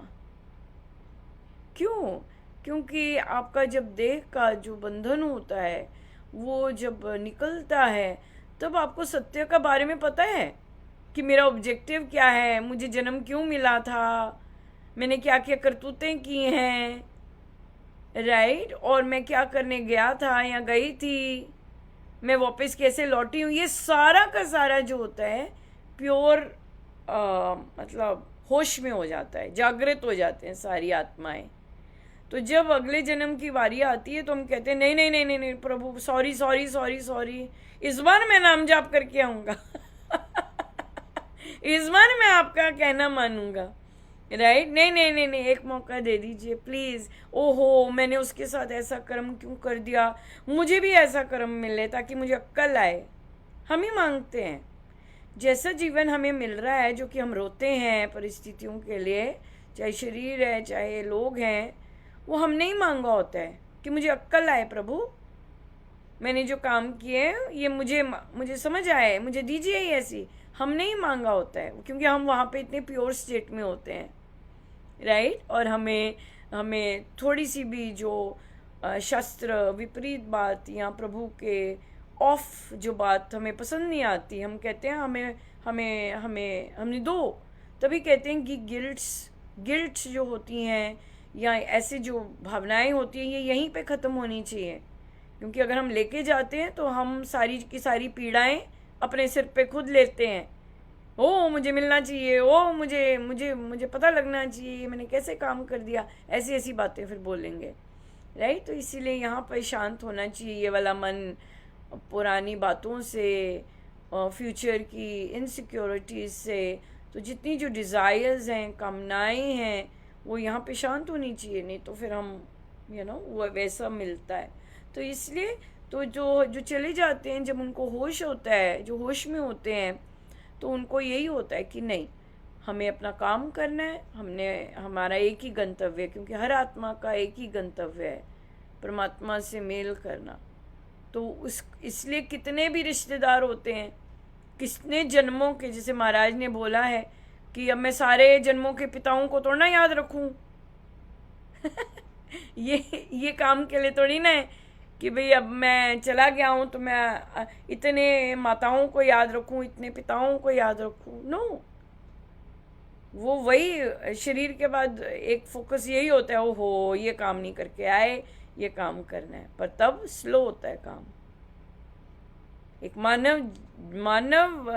क्यों? क्योंकि आपका जब देह का जो बंधन होता है वो जब निकलता है तब आपको सत्य का बारे में पता है कि मेरा ऑब्जेक्टिव क्या है, मुझे जन्म क्यों मिला था, मैंने क्या क्या करतूतें की हैं, राइट, और मैं क्या करने गया था या गई थी, मैं वापस कैसे लौटी हूँ, ये सारा का सारा जो होता है प्योर मतलब होश में हो जाता है, जागृत हो जाते हैं सारी आत्माएं। तो जब अगले जन्म की बारी आती है तो हम कहते हैं नहीं नहीं नहीं नहीं नहीं प्रभु, सॉरी सॉरी सॉरी सॉरी, इस बार मैं नाम जाप करके आऊँगा इस बार मैं आपका कहना मानूंगा, राइट, नहीं नहीं नहीं नहीं, एक मौका दे दीजिए प्लीज़, ओहो मैंने उसके साथ ऐसा कर्म क्यों कर दिया, मुझे भी ऐसा कर्म मिले ताकि मुझे अक्ल आए। हम ही मांगते हैं, जैसा जीवन हमें मिल रहा है जो कि हम रोते हैं परिस्थितियों के लिए, चाहे शरीर है चाहे लोग हैं, वो हमने ही मांगा होता है कि मुझे अक्ल आए प्रभु, मैंने जो काम किए ये मुझे समझ आए, मुझे दीजिए ही ऐसी, हमने ही मांगा होता है, क्योंकि हम वहाँ पे इतने प्योर स्टेट में होते हैं, राइट। और हमें थोड़ी सी भी जो शास्त्र विपरीत बात या प्रभु के ऑफ जो बात हमें पसंद नहीं आती, हम कहते हैं हमने दो, तभी कहते हैं कि गिल्ट्स जो होती हैं या ऐसे जो भावनाएं होती हैं ये यहीं पे ख़त्म होनी चाहिए, क्योंकि अगर हम लेके जाते हैं तो हम सारी की सारी पीड़ाएं अपने सिर पे खुद लेते हैं। ओ मुझे मिलना चाहिए, ओ मुझे पता लगना चाहिए मैंने कैसे काम कर दिया, ऐसी ऐसी बातें फिर बोलेंगे, राइट। तो इसीलिए यहाँ पर शांत होना चाहिए ये वाला मन पुरानी बातों से, फ्यूचर की इनसिक्योरिटीज से। तो जितनी जो डिज़ायर्स हैं, कामनाएं हैं, वो यहाँ पे शांत होनी चाहिए, नहीं तो फिर हम वो वैसा मिलता है। तो इसलिए तो जो जो चले जाते हैं, जब उनको होश होता है, जो होश में होते हैं, तो उनको यही होता है कि नहीं, हमें अपना काम करना है, हमने हमारा एक ही गंतव्य है, क्योंकि हर आत्मा का एक ही गंतव्य है, परमात्मा से मेल करना। तो उस इसलिए कितने भी रिश्तेदार होते हैं, कितने जन्मों के, जैसे महाराज ने बोला है कि अब मैं सारे जन्मों के पिताओं को थोड़ा ना याद रखूं। ये काम के लिए थोड़ी ना है कि भाई अब मैं चला गया हूं तो मैं इतने माताओं को याद रखूं, इतने पिताओं को याद रखूं। नो, वो वही शरीर के बाद एक फोकस यही होता है, ओहो ये काम नहीं करके आए, ये काम करना है। पर तब स्लो होता है काम। एक मानव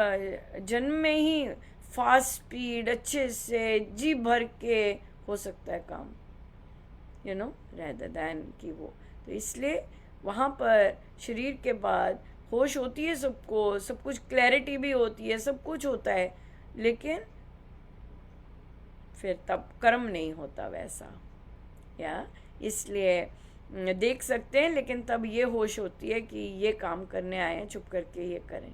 जन्म में ही फास्ट स्पीड अच्छे से जी भर के हो सकता है काम, रेदर दैन कि वो। तो इसलिए वहाँ पर शरीर के बाद होश होती है सबको, सब कुछ क्लैरिटी भी होती है, सब कुछ होता है, लेकिन फिर तब कर्म नहीं होता वैसा, या इसलिए देख सकते हैं, लेकिन तब ये होश होती है कि ये काम करने आए हैं, चुप करके ये करें,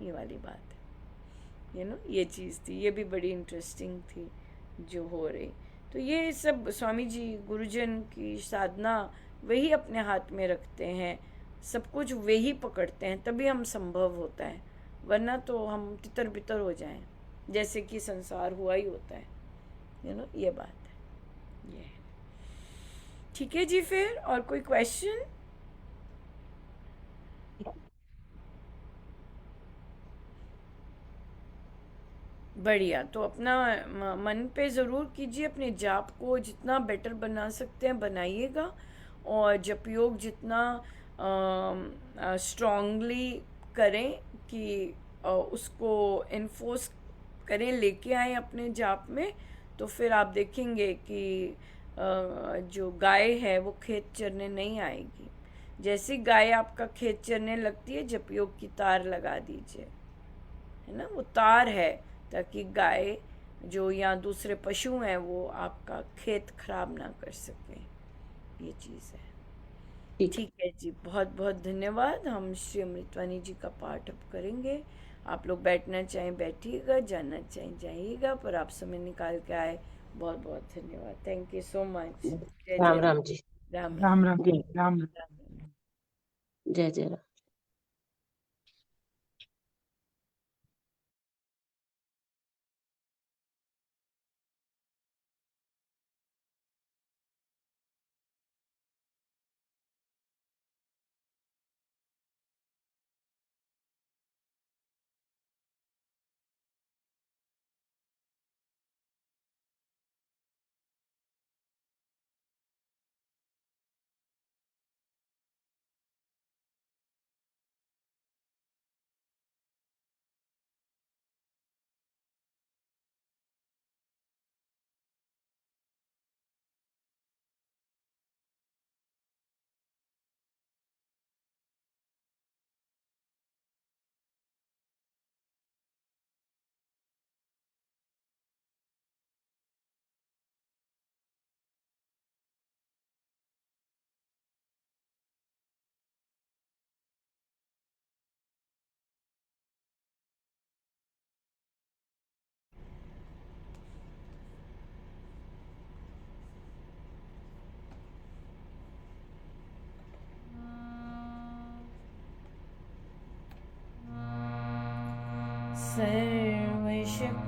ये वाली बात है। ये चीज़ थी, ये भी बड़ी इंटरेस्टिंग थी जो हो रही। तो ये सब स्वामी जी गुरुजन की साधना वही अपने हाथ में रखते हैं, सब कुछ वही पकड़ते हैं, तभी हम संभव होता है, वरना तो हम तितर बितर हो जाएं, जैसे कि संसार हुआ ही होता है। ये बात है, ये है। ठीक है जी, फिर और कोई क्वेश्चन? बढ़िया। तो अपना मन पे ज़रूर कीजिए, अपने जाप को जितना बेटर बना सकते हैं बनाइएगा, और जप योग जितना स्ट्रांगली करें कि उसको इन्फोर्स करें, लेके आए अपने जाप में। तो फिर आप देखेंगे कि जो गाय है वो खेत चरने नहीं आएगी। जैसी गाय आपका खेत चरने लगती है, जप योग की तार लगा दीजिए, है ना, वो तार है, ताकि गाय जो या दूसरे पशु हैं वो आपका खेत खराब ना कर सकें। ये चीज़ है। ठीक है जी, बहुत बहुत धन्यवाद। हम श्री अमृतवाणी जी का पाठ अब करेंगे। आप लोग बैठना चाहें बैठिएगा, जाना चाहें जाइएगा, पर आप समय निकाल के आए, बहुत बहुत धन्यवाद। Thank you so much. जय राम जय राम जी। राम राम राम जय राम। जय जय राम।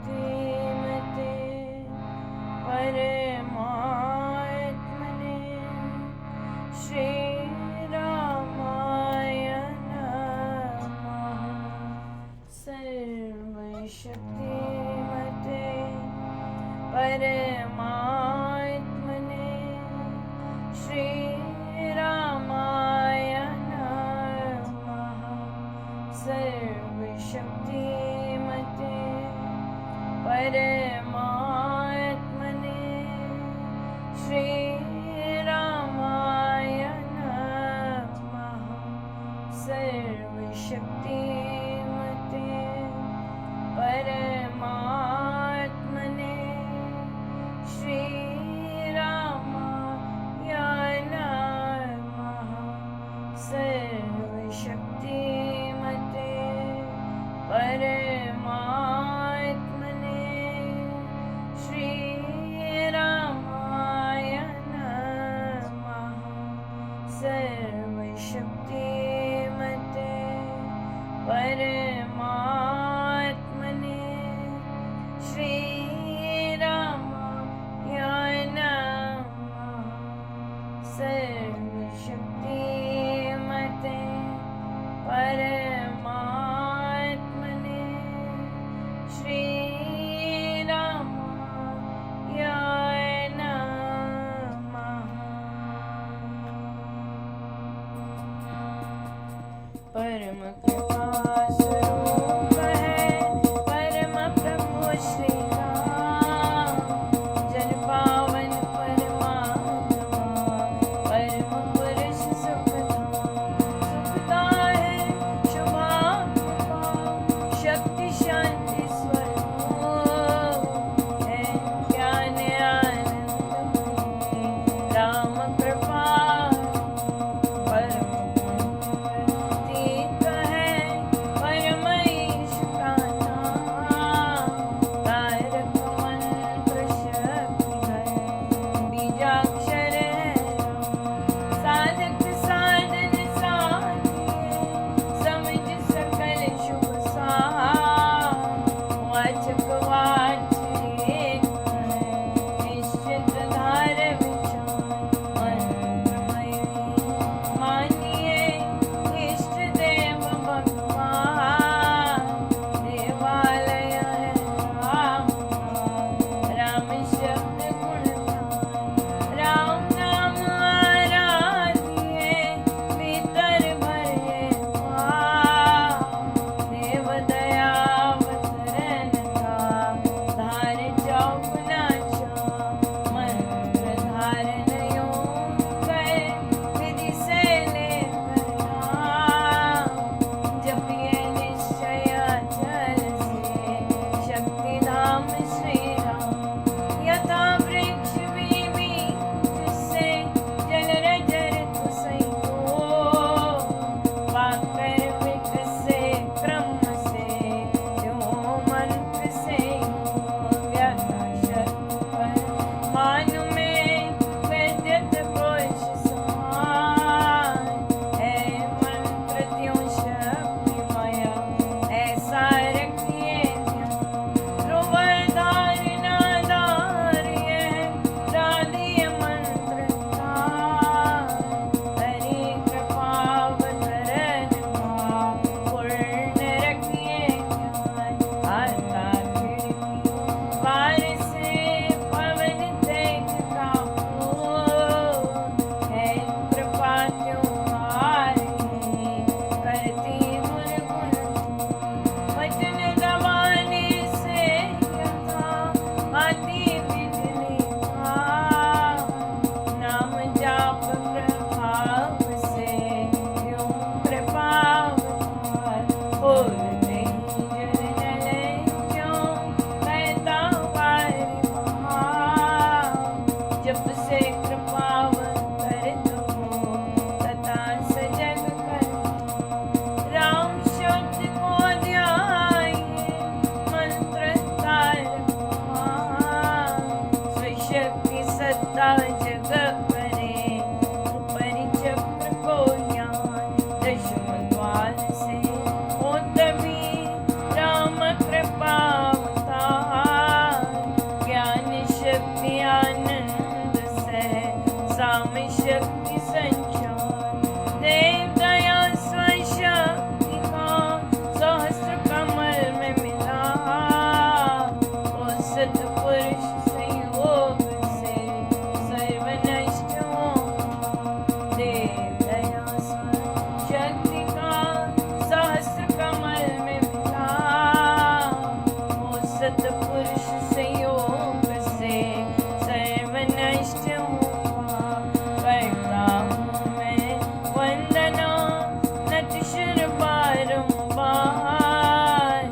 सर्वशक्तिमते परमात्मने श्रीरामाय नमः। सर्वशक्तिमते परमात्मने श्रीरामाय नमः। सर्वशक्तिमते परमात्मने श्रीरामाय शक्ति संचार देव दया स्वशक्ति का सहस्र कमल में मिला वो सतपुरुष संयोग से सर्व नष्ट हो देव दया स्वशक्ति का सहस्र कमल में मिला वो सतपुरुष संयोग से सर्व नष्ट हुआ करता हूँ मैं वंदना नतशिर बारंबार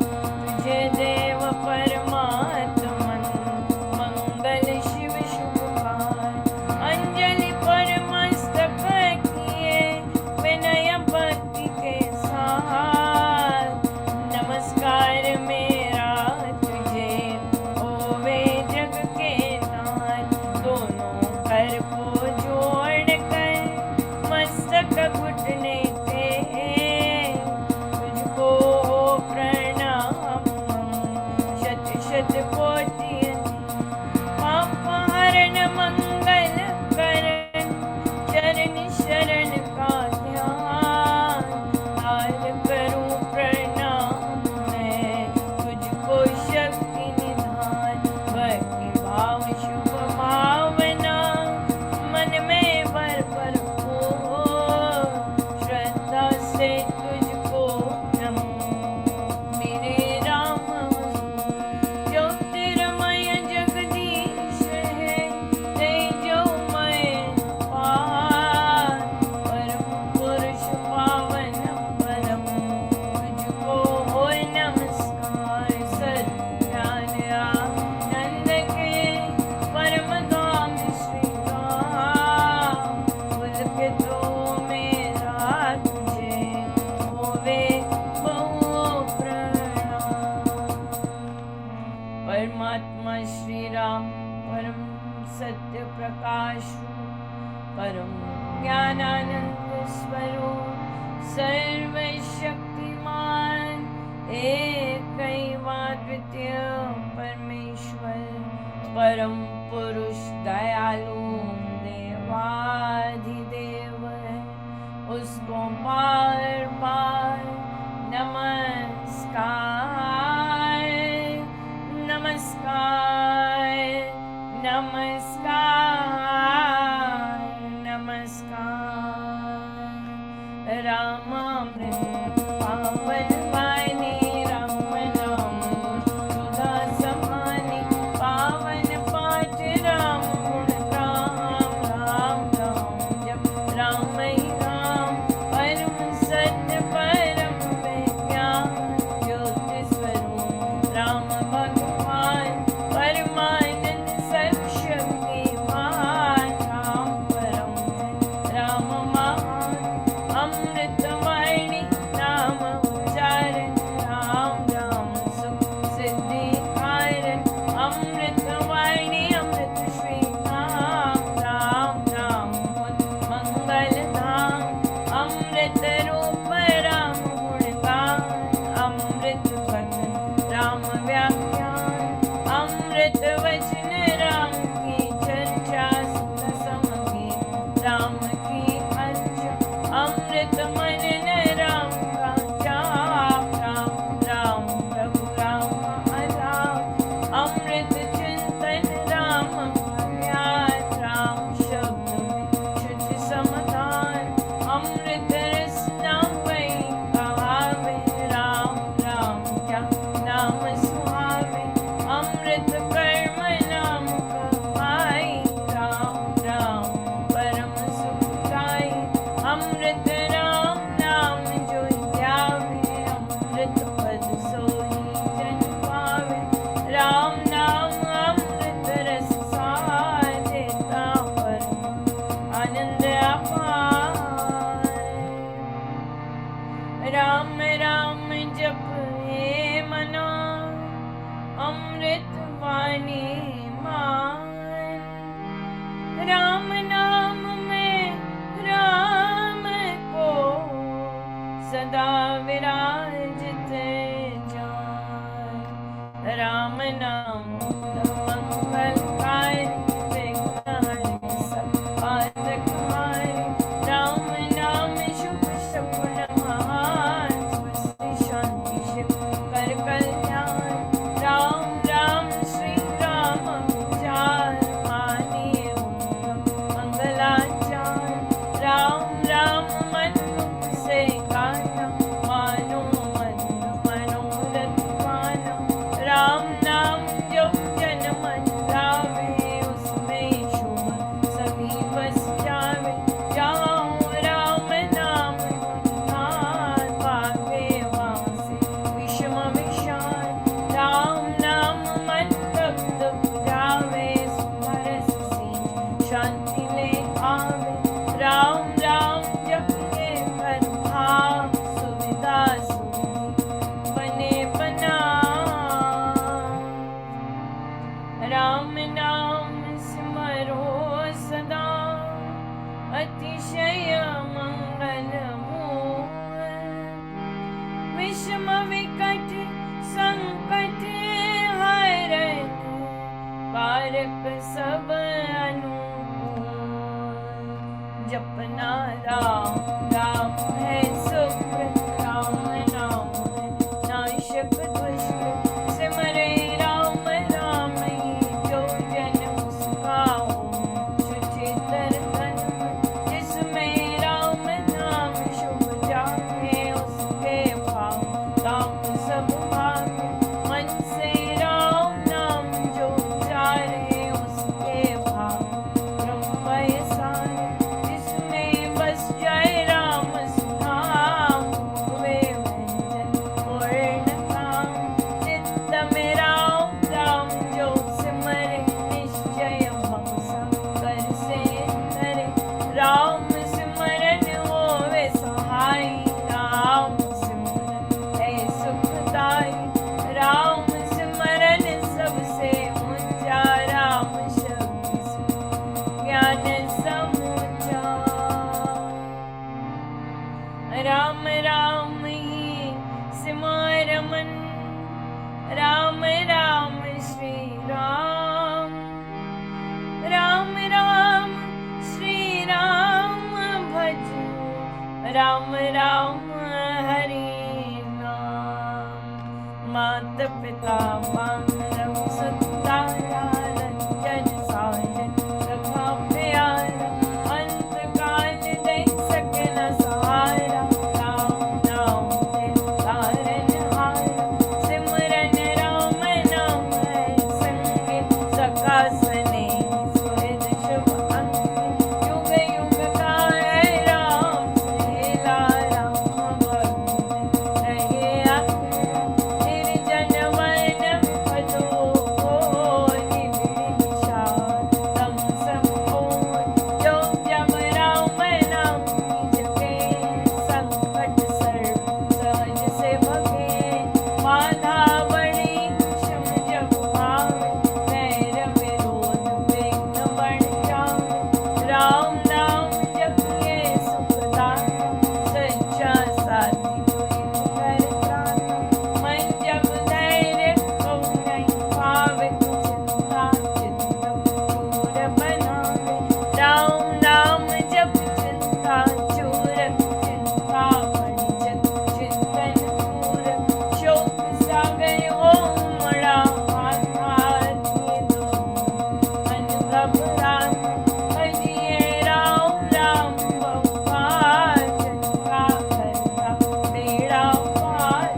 तुझे देव परमात्मन मंगल शिव शुभकार अंजलि परमस्तक किए विनय भक्ति के साथ नमस्कार मेरा तुझे होवे जग के नाथ दोनों कर को जोड़ कर मस्तक घुटने थे तुझको प्रणाम शत शत कोटि पाप हरण मंगल करण चरण शरण का ध्यान हार करूं प्रणाम मैं तुझको शक्ति निधान भक्ति भाव शुभ भावना मन में भर हो श्रद्धा से तुझको नमो मेरे राम ज्योतिर्मय जगदीश है तेजोमय पार परम पुरुष पावन परम तुझको हो नमस्कार सत्यान आनंद के परम धाम श्री राम उनके तो मेरा तुझे होवे बहु प्रणाम परमात्मा श्री राम परम सत्य प्रकाश परम ज्ञानानंद स्वरूप सर्वशक्तिमान एकैवाद्वितीय परमेश्वर परम पुरुष दयालु देवाधिदेव है उसको बार बार नमस्कार नमस्कार नमस्कार नमस्कार रामामृत पावन वाणी राम नाम सुधा समानी पावन पाठ राम गुण राम राम राम जप राम ही राम परम सत्य परम विज्ञान ज्योति स्वरूप राम भगवान परमानंद सर्वशक्तिमान राम नाम सिमरो सदा अतिशय मंगल मूल। विषम विकट संकट हरन कारक सब अनुकूल। जपना राम राम है सुख राम नाम है नाशक दुष्ट। सिमरे राम राम ही जो जन मुस्काओ सुचितर तन मन। जिसमें राम नाम शुभ जागे उसके भाव काम सब भागे। मन से राम नाम जो उचारे उसके भाव ब्रह्म सारे। जिसमें बस जाए राम सुधाम वे व्यंजन पूर्ण काम। चित्त में राम राम जो सिमरे निश्चय भव सब कर से धरे। राम सिमरन होवे सहाय राम सिमरन है सुखदाई। राम सिमरन सबसे ऊंचा राम शब्द से ज्ञान समूचा। राम राम ही सिमर मन राम राम श्री राम। राम राम श्री राम भज राम राम हरि नाम। मात पिता मानव सत्ता रंजन साजन रखा प्यारा। अंत काल दे सके न सहारा। राम नाम दे तारन हारा। सिमरन राम नाम है संगे सका सने सुहृद शुभ अंगे। युग युग का है राम सहेला राम भक्त रहे आखिर। निर्जन वन भजो निबिड़ निशान तम सब ओर। जो जब राम नाम की जपे संकट सर्व सहज से भगे। बाधा बड़ी क्षम जब भावे वैर विरोध विघ्न बढ़ जावे। राम नाम जपिए सुखदाता सच्चा साथी कोई कर त्राता। मन जब धैर्य कहु नहीं पावे चिंता चित्त चूर बनावे। राम नाम जप चिंता चूर चिंता बनि जग चिंतन पूर। शोक सागर हो मड़ा हाथ दो मन घबराए। भजिए राम राम बहुपार जन का करता बेड़ा पार।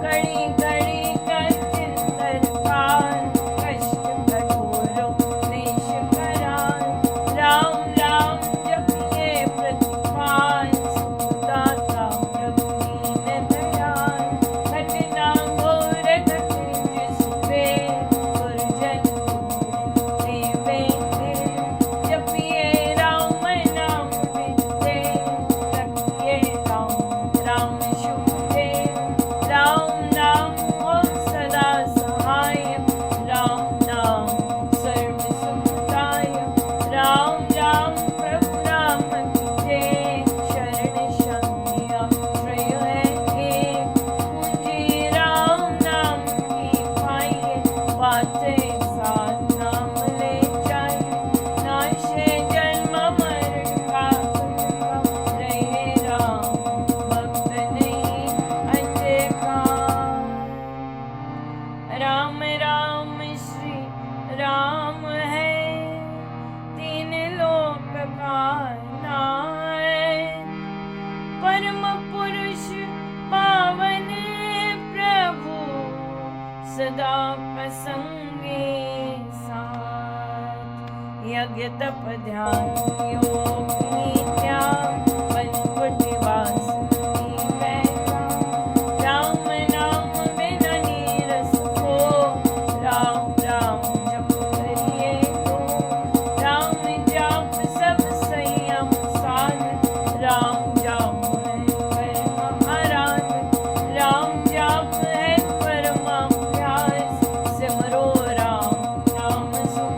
कड़ी कड़ी कर चिंतन काल कष्ट कठोरों देश कराल। राम राम जपिए प्रतिपाल सुखदाता प्रभु दीन दयाल। घटना घोर घटे जिस पे गुरजन पूरे देवे देव। जपिए राम नाम विद्ये रखिए राम राम शुभ देव। राम नाम हो सदा सहाय। राम नाम सर्व सुखदायक। राम राम प्रभु राम की जय। शरण शांति आश्रय है एक। पूंजी राम नाम की पाइए। बाते साथ नाम ले जाइए। नाशे जन्म मरण का दुख। रहे राम भक्त नहीं अंधकार। राम राम श्री राम है तीन लोक का नायक। परम पुरुष पावन प्रभु सदा कसंगे साथ। यज्ञ तप ध्यान योग नित्या बन कुटिवास बैठा। राम नाम बिना नीरस हो। राम राम जप करिए तो। राम जाप सब संयम साध। राम जाप है परम आराध। राम जाप है परम अभ्यास। सिमरो राम नाम सुख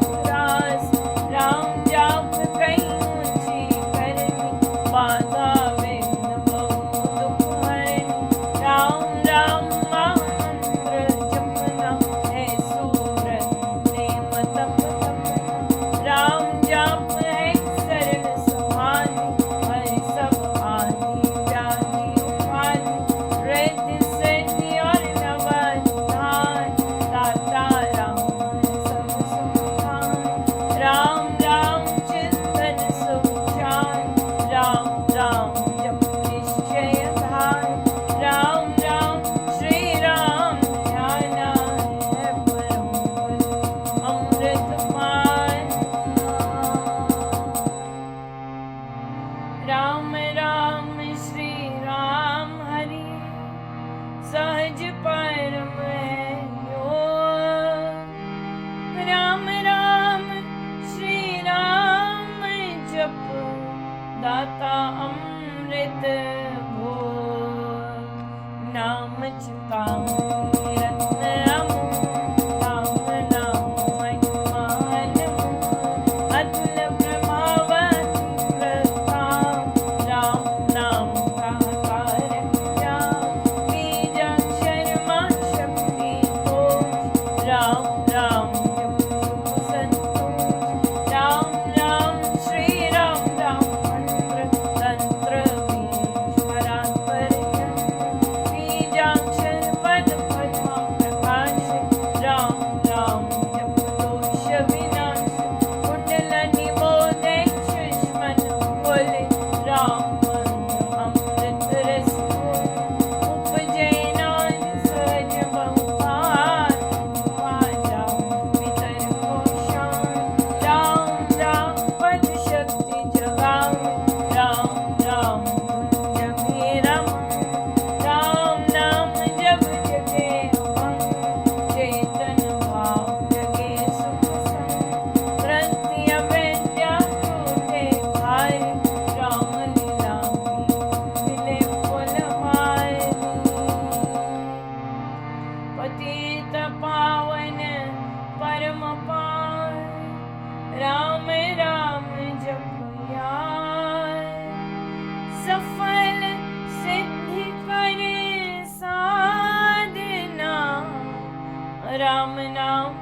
राम नाम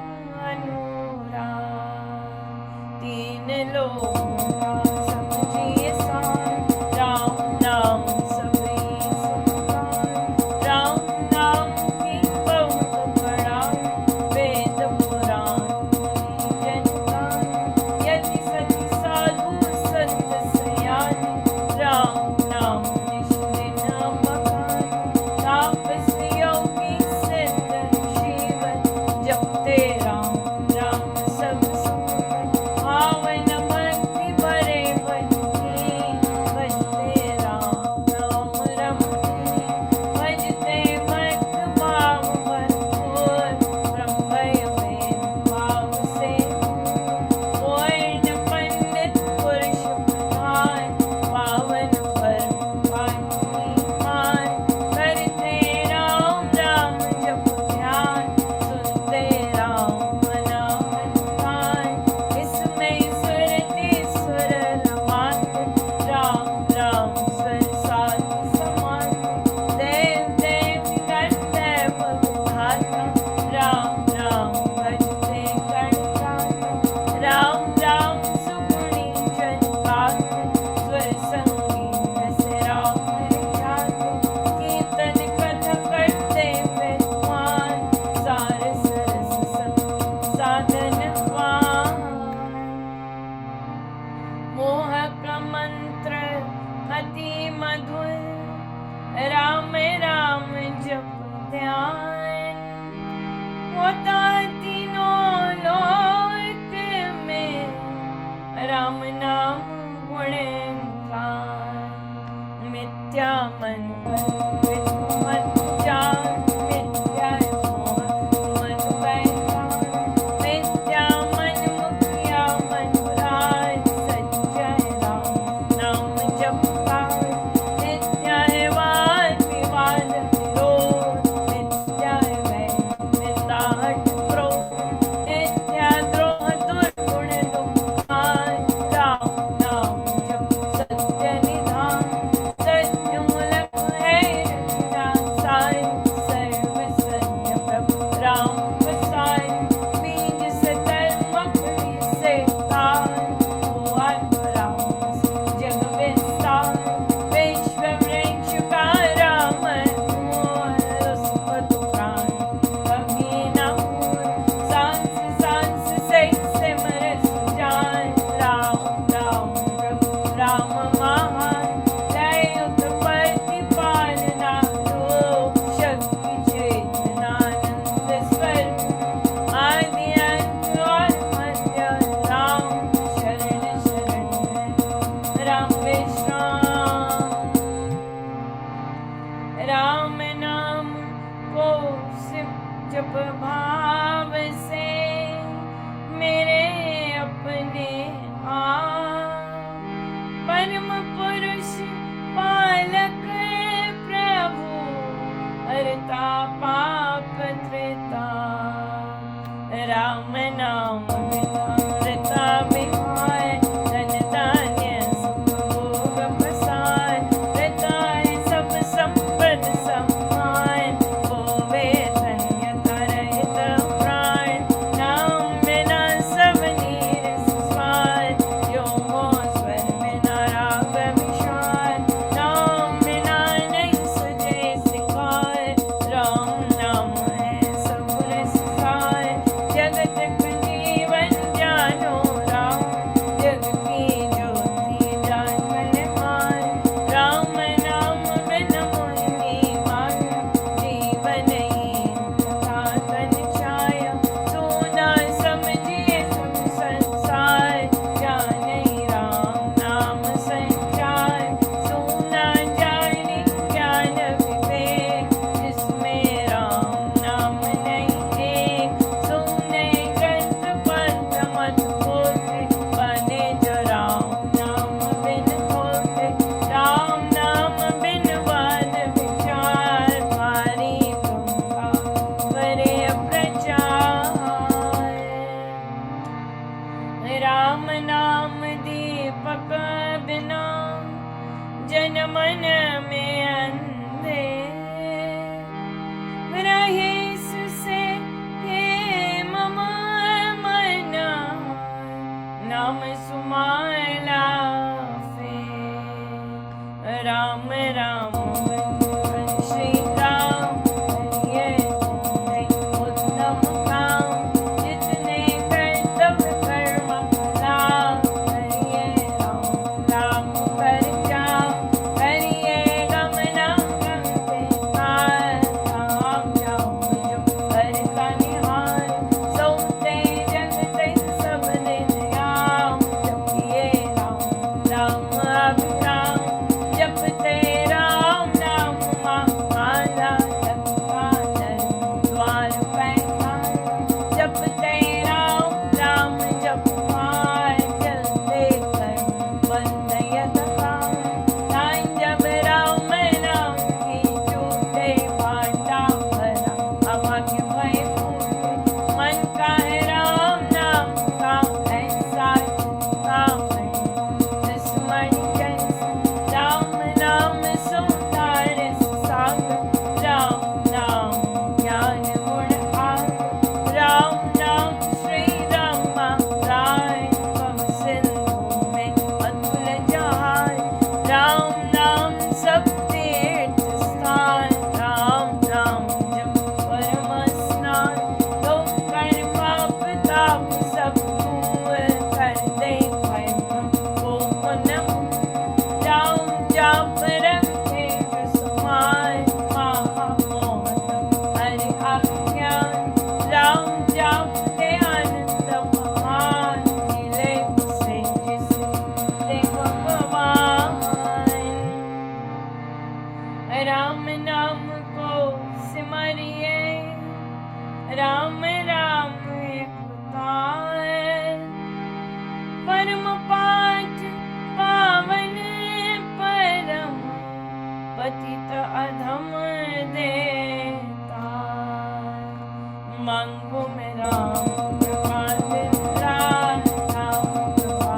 अनुराग। तीन लोग समझिए सार, राम नाम सबे सुखार। राम नाम की बहुत बड़ा, वेद पुराण मुनि जन गान। यति सति साधु संत सयाने, राम नाम निष्दिन बखान। तापस योगी सिद्ध ऋषिवर, जपते राम राम सब सुख। पावन भक्ति भरे बंधे, भजते राम नाम रमते। भजते भक्त भाव भरपूर, ब्रह्मय वेद भाव से पूर्ण। पंडित पुरुष प्रधान, पावन परम पावनी मान। करते राम राम जप ध्यान, सुनते राम नाम गान। इसमें सुरति सुर रमाते, राम राम स्वर साध समाते। देव देव करते भगवाता, राम राम भजते गणराता। राम राम सुगुणी जन गाते, स्वर संगीत से राम रिझाते। कीर्तन कथा करते विद्वान, सार सरस संगीत साधनवान। मोहक मंत्र अति मधुर, राम राम जप ध्यान। होता तीनों लोक में, राम नाम गुणगान। मिथ्या मन मत जान, मिथ्या मोह मत पहचान। मिथ्या मन मुखिया मन राज, सच्चा राम नाम जपकार। मिथ्या है वाद विवाद विरोध, मिथ्या है वैर निंदा हठ क्रोध। मिथ्या द्रोह दुर्गुण दुखान, राम नाम जप सत्य निधान। सत्य मूलक है रचना सारी, सर्व सत्य प्रभु राम बसाए। बीज सकल मकड़ी से तार, हुआ राम जग विस्तार। विश्व वृक्ष का राम मोर, उस पद प्राण कभी न भूल। सांस सांस से सिमर सुजान, राम राम प्रभु राम महान। लय उत्पत्ति पालना रूप, शक्ति चेतनानंद स्वरूप। आदि अंत और मध्य राम, शरण शरण है राम विश्राम। राम नाम को सिप जप भाव से, मेरे अपने आप। परम पुरुष पालक प्रभु, हरता पाप त्रिता। राम नाम बिना वृथा विहाय, धन धान्य सुख भोग प्रसाद। वृथा है सब संपद सम्मान, होवे धन्यता रहित प्राण। नाम बिना सब नीरस स्वाद, जो मोह स्वर बिना राग विशाल। नाम बिना नहीं सुझे शिकार, राम नाम है सब रस सार। जगत का जीवन जानो राम, जग की ज्योति जान बलवान। राम नाम बिन मोहिनी माया, जीवन हीन तथा तन छाया। सोना समझिए सब संसार, जाने राम नाम संचार। सोना जाने ज्ञान विवेक, जिसमें राम नाम नहीं एक। सुने ग्रंथ पंथ मत होते, बने जो राम नाम बिन होते। राम नाम बिन वाद विचार, भारी ब्रह्मा करे प्रचार। राम नाम दीपक बिना, जन मन में अंधे। रहे सुसे हे नाम सुमाला फिर राम राम श्री राम ये उत्तम काम जितने कर्तव्य कर्म राम करिए राम राम कर जाओ करिए गम नाम गम के पार राम जाओ जो कर का निहार सोते जगते सब दिन राम जपिए राम राम अभिराम जपते राम नाम माला जपा नर द्वार पैखान जपते राम राम जपमार चलते कर बंद यत काम नाइन जब राम नाम की झूठे बाटा भरा अभाग्य भय फूटे मन का है राम नाम का ऐसा काम है दुश्मन जैसे राम नाम सुंदर सागर राम नाम ज्ञान गुण आगर राम नाम श्री राम राय पव सिंधु में अतुल जहार राम नाम सब तीर्थ स्थान राम नाम जप परम स्नान तो कर पाप ताप सब दूर कर दे भय को पुनः राम जाप रखे जो समान महामोहन हरि अज्ञान राम जाप के आनंद महान मिले उसे जिसे दे भगवान राम नाम को सिमरिए राम राम एक तार परम पाठ पावन परम पतित अधम देता मांगो में राम कृपा दिन रात राम कृपा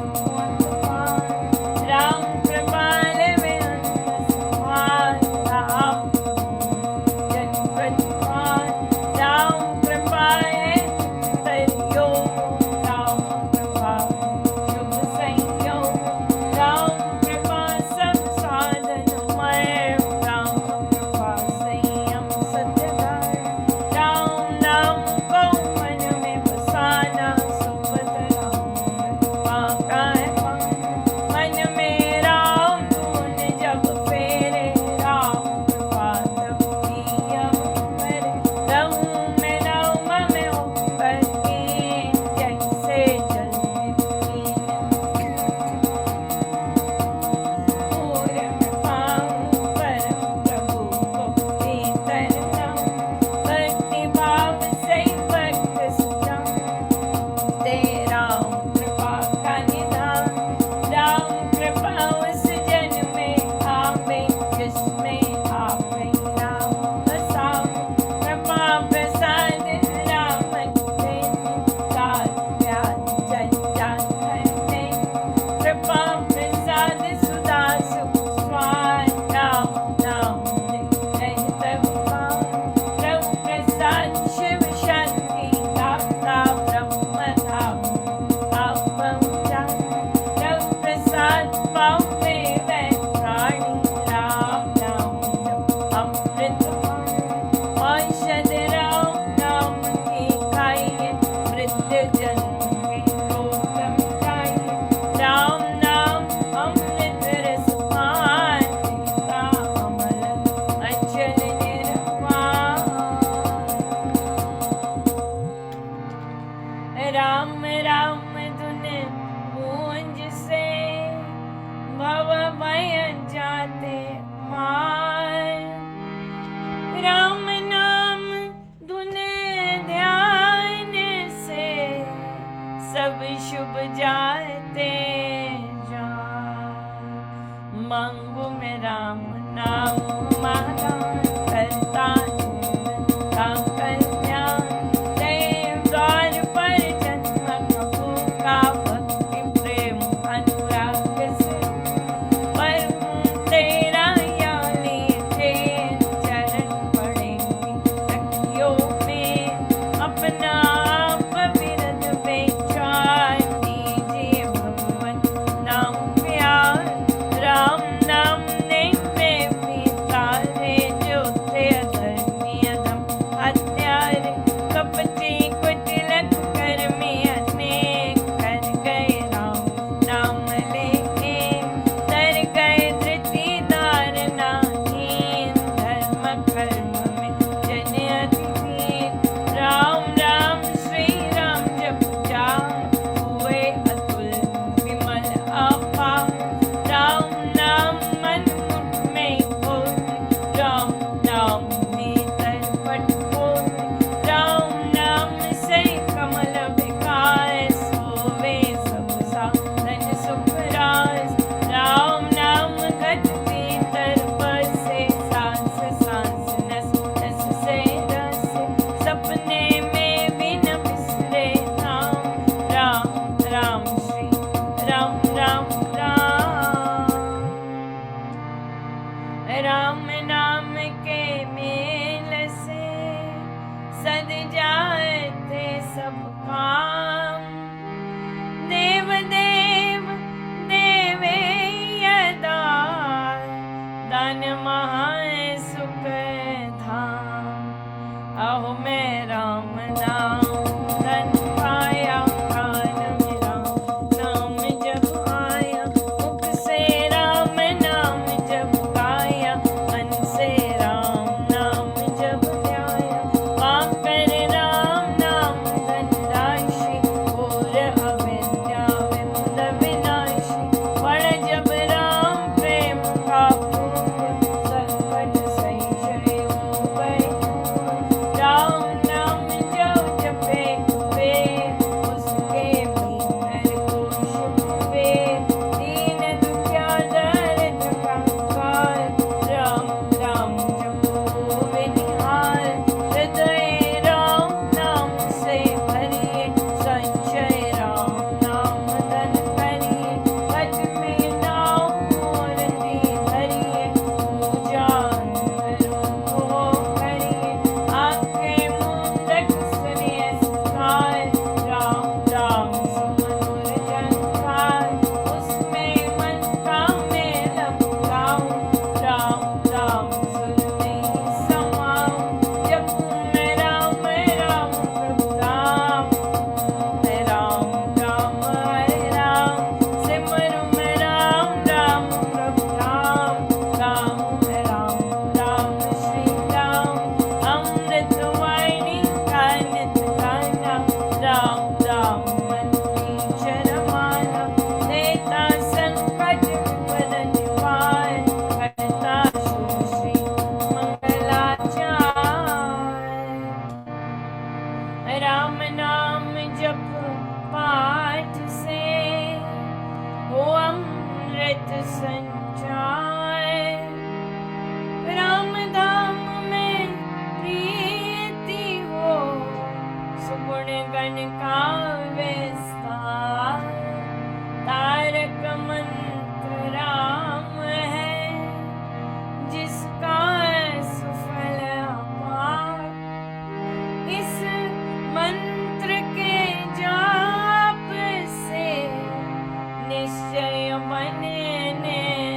सुमत पार राम कृपाल में अंत सभार राम जन प्रतिपाल राम कृपा है तरियो राम कृपा शुभ संयोग राम कृपा सब साधनमय राम कृपा संयम सत्यधर राम नाम को मन में बसाना सुपथ राम कृपा का है पान मन में राम धुन जब फेरे राम कृपा तब नियम करे रहूं मैं राम में होकर लीन जैसे जल में पूर में पाऊं परम प्रभु को भीतर लाऊं भक्ति भाव से भक्त सुजाऊं तेरा कृपा का निधान राम कृपा उस जन में आवे जिसमें आवे राम बसावे कृपा प्रसाद राम के काल व्याज जन जान करने कृपा प्रसाद सुधा सुख स्वाद राम नाम रहित भगवान प्रभु प्रसाद शिव शांति दाता ब्रह्म धाम आपम जान प्रभु प्रसाद पावे वै प्राणी राम नाम जप अमृत पान औषध राम नाम की खाइए मृत्यु जन्म के रोग मिटाइए राम नाम अमृत रस पान देता अमल अचल निर्वाण राम राम धुन गूंज से भव भय जाते मार राम नाम धुन ध्यान से सब शुभ जाते जान मांगो में राम नाम महादान करता काम कर ध्यान देव द्वार पर जन्म प्रभु का भक्ति प्रेम अनुराग से पर तेरा याली थे चरण पड़ेंगे तकियों में अपना आप विरद बेचार व्रत संचार, राम धाम में प्रीति हो, सुगुण गण का विस्तार। तारक मंत्र राम है, जिसका सुफल अपार। इस मंत्र के जाप से निश्चय बनने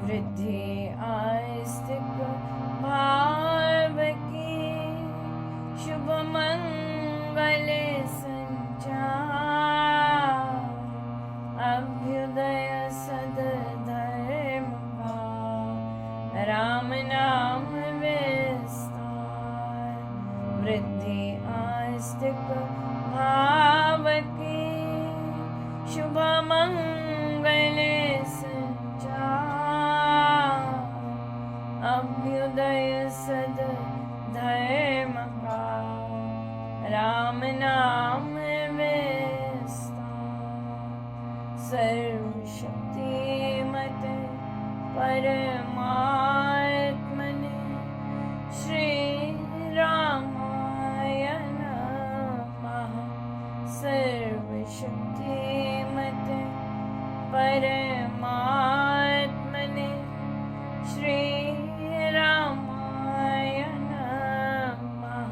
वृद्धि आस्तिक भाव की शुभ मंगल संचार अभ्युदय सद धर्म भाव राम नाम विस्तार वृद्धि आस्तिक भाव की शुभ मंगल संचार अभ्युदय सद धर्म भाव राम नाम विस्तार सर्वशक्तिमत परमात्मने श्री रामाय नमः सर्वशक्तिमत परमात्मने श्री रामाय नमः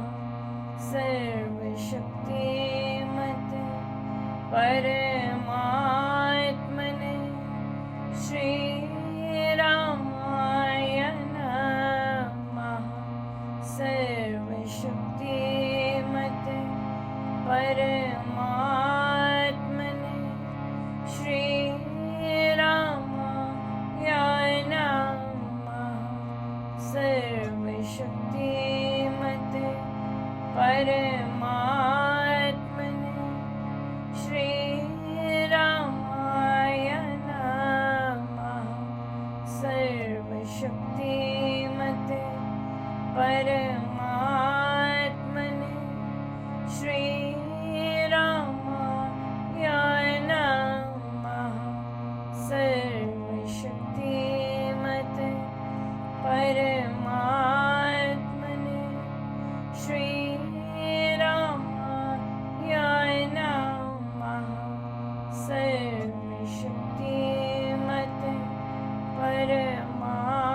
सर्वशक्तिमत परमात्मने श्री रामाय नमः सर्वशक्तिमत परमात्मने श्री रामाय नमः सर्वशक्तिमत परमात्मने श्री रामाय नमः सर्वशक्तिमत परमात्मने श्री रामाय नमः सर्वशक्तिमत परमात्मने श्री रामाय नमः सर्वशक्तिमत परमात्मने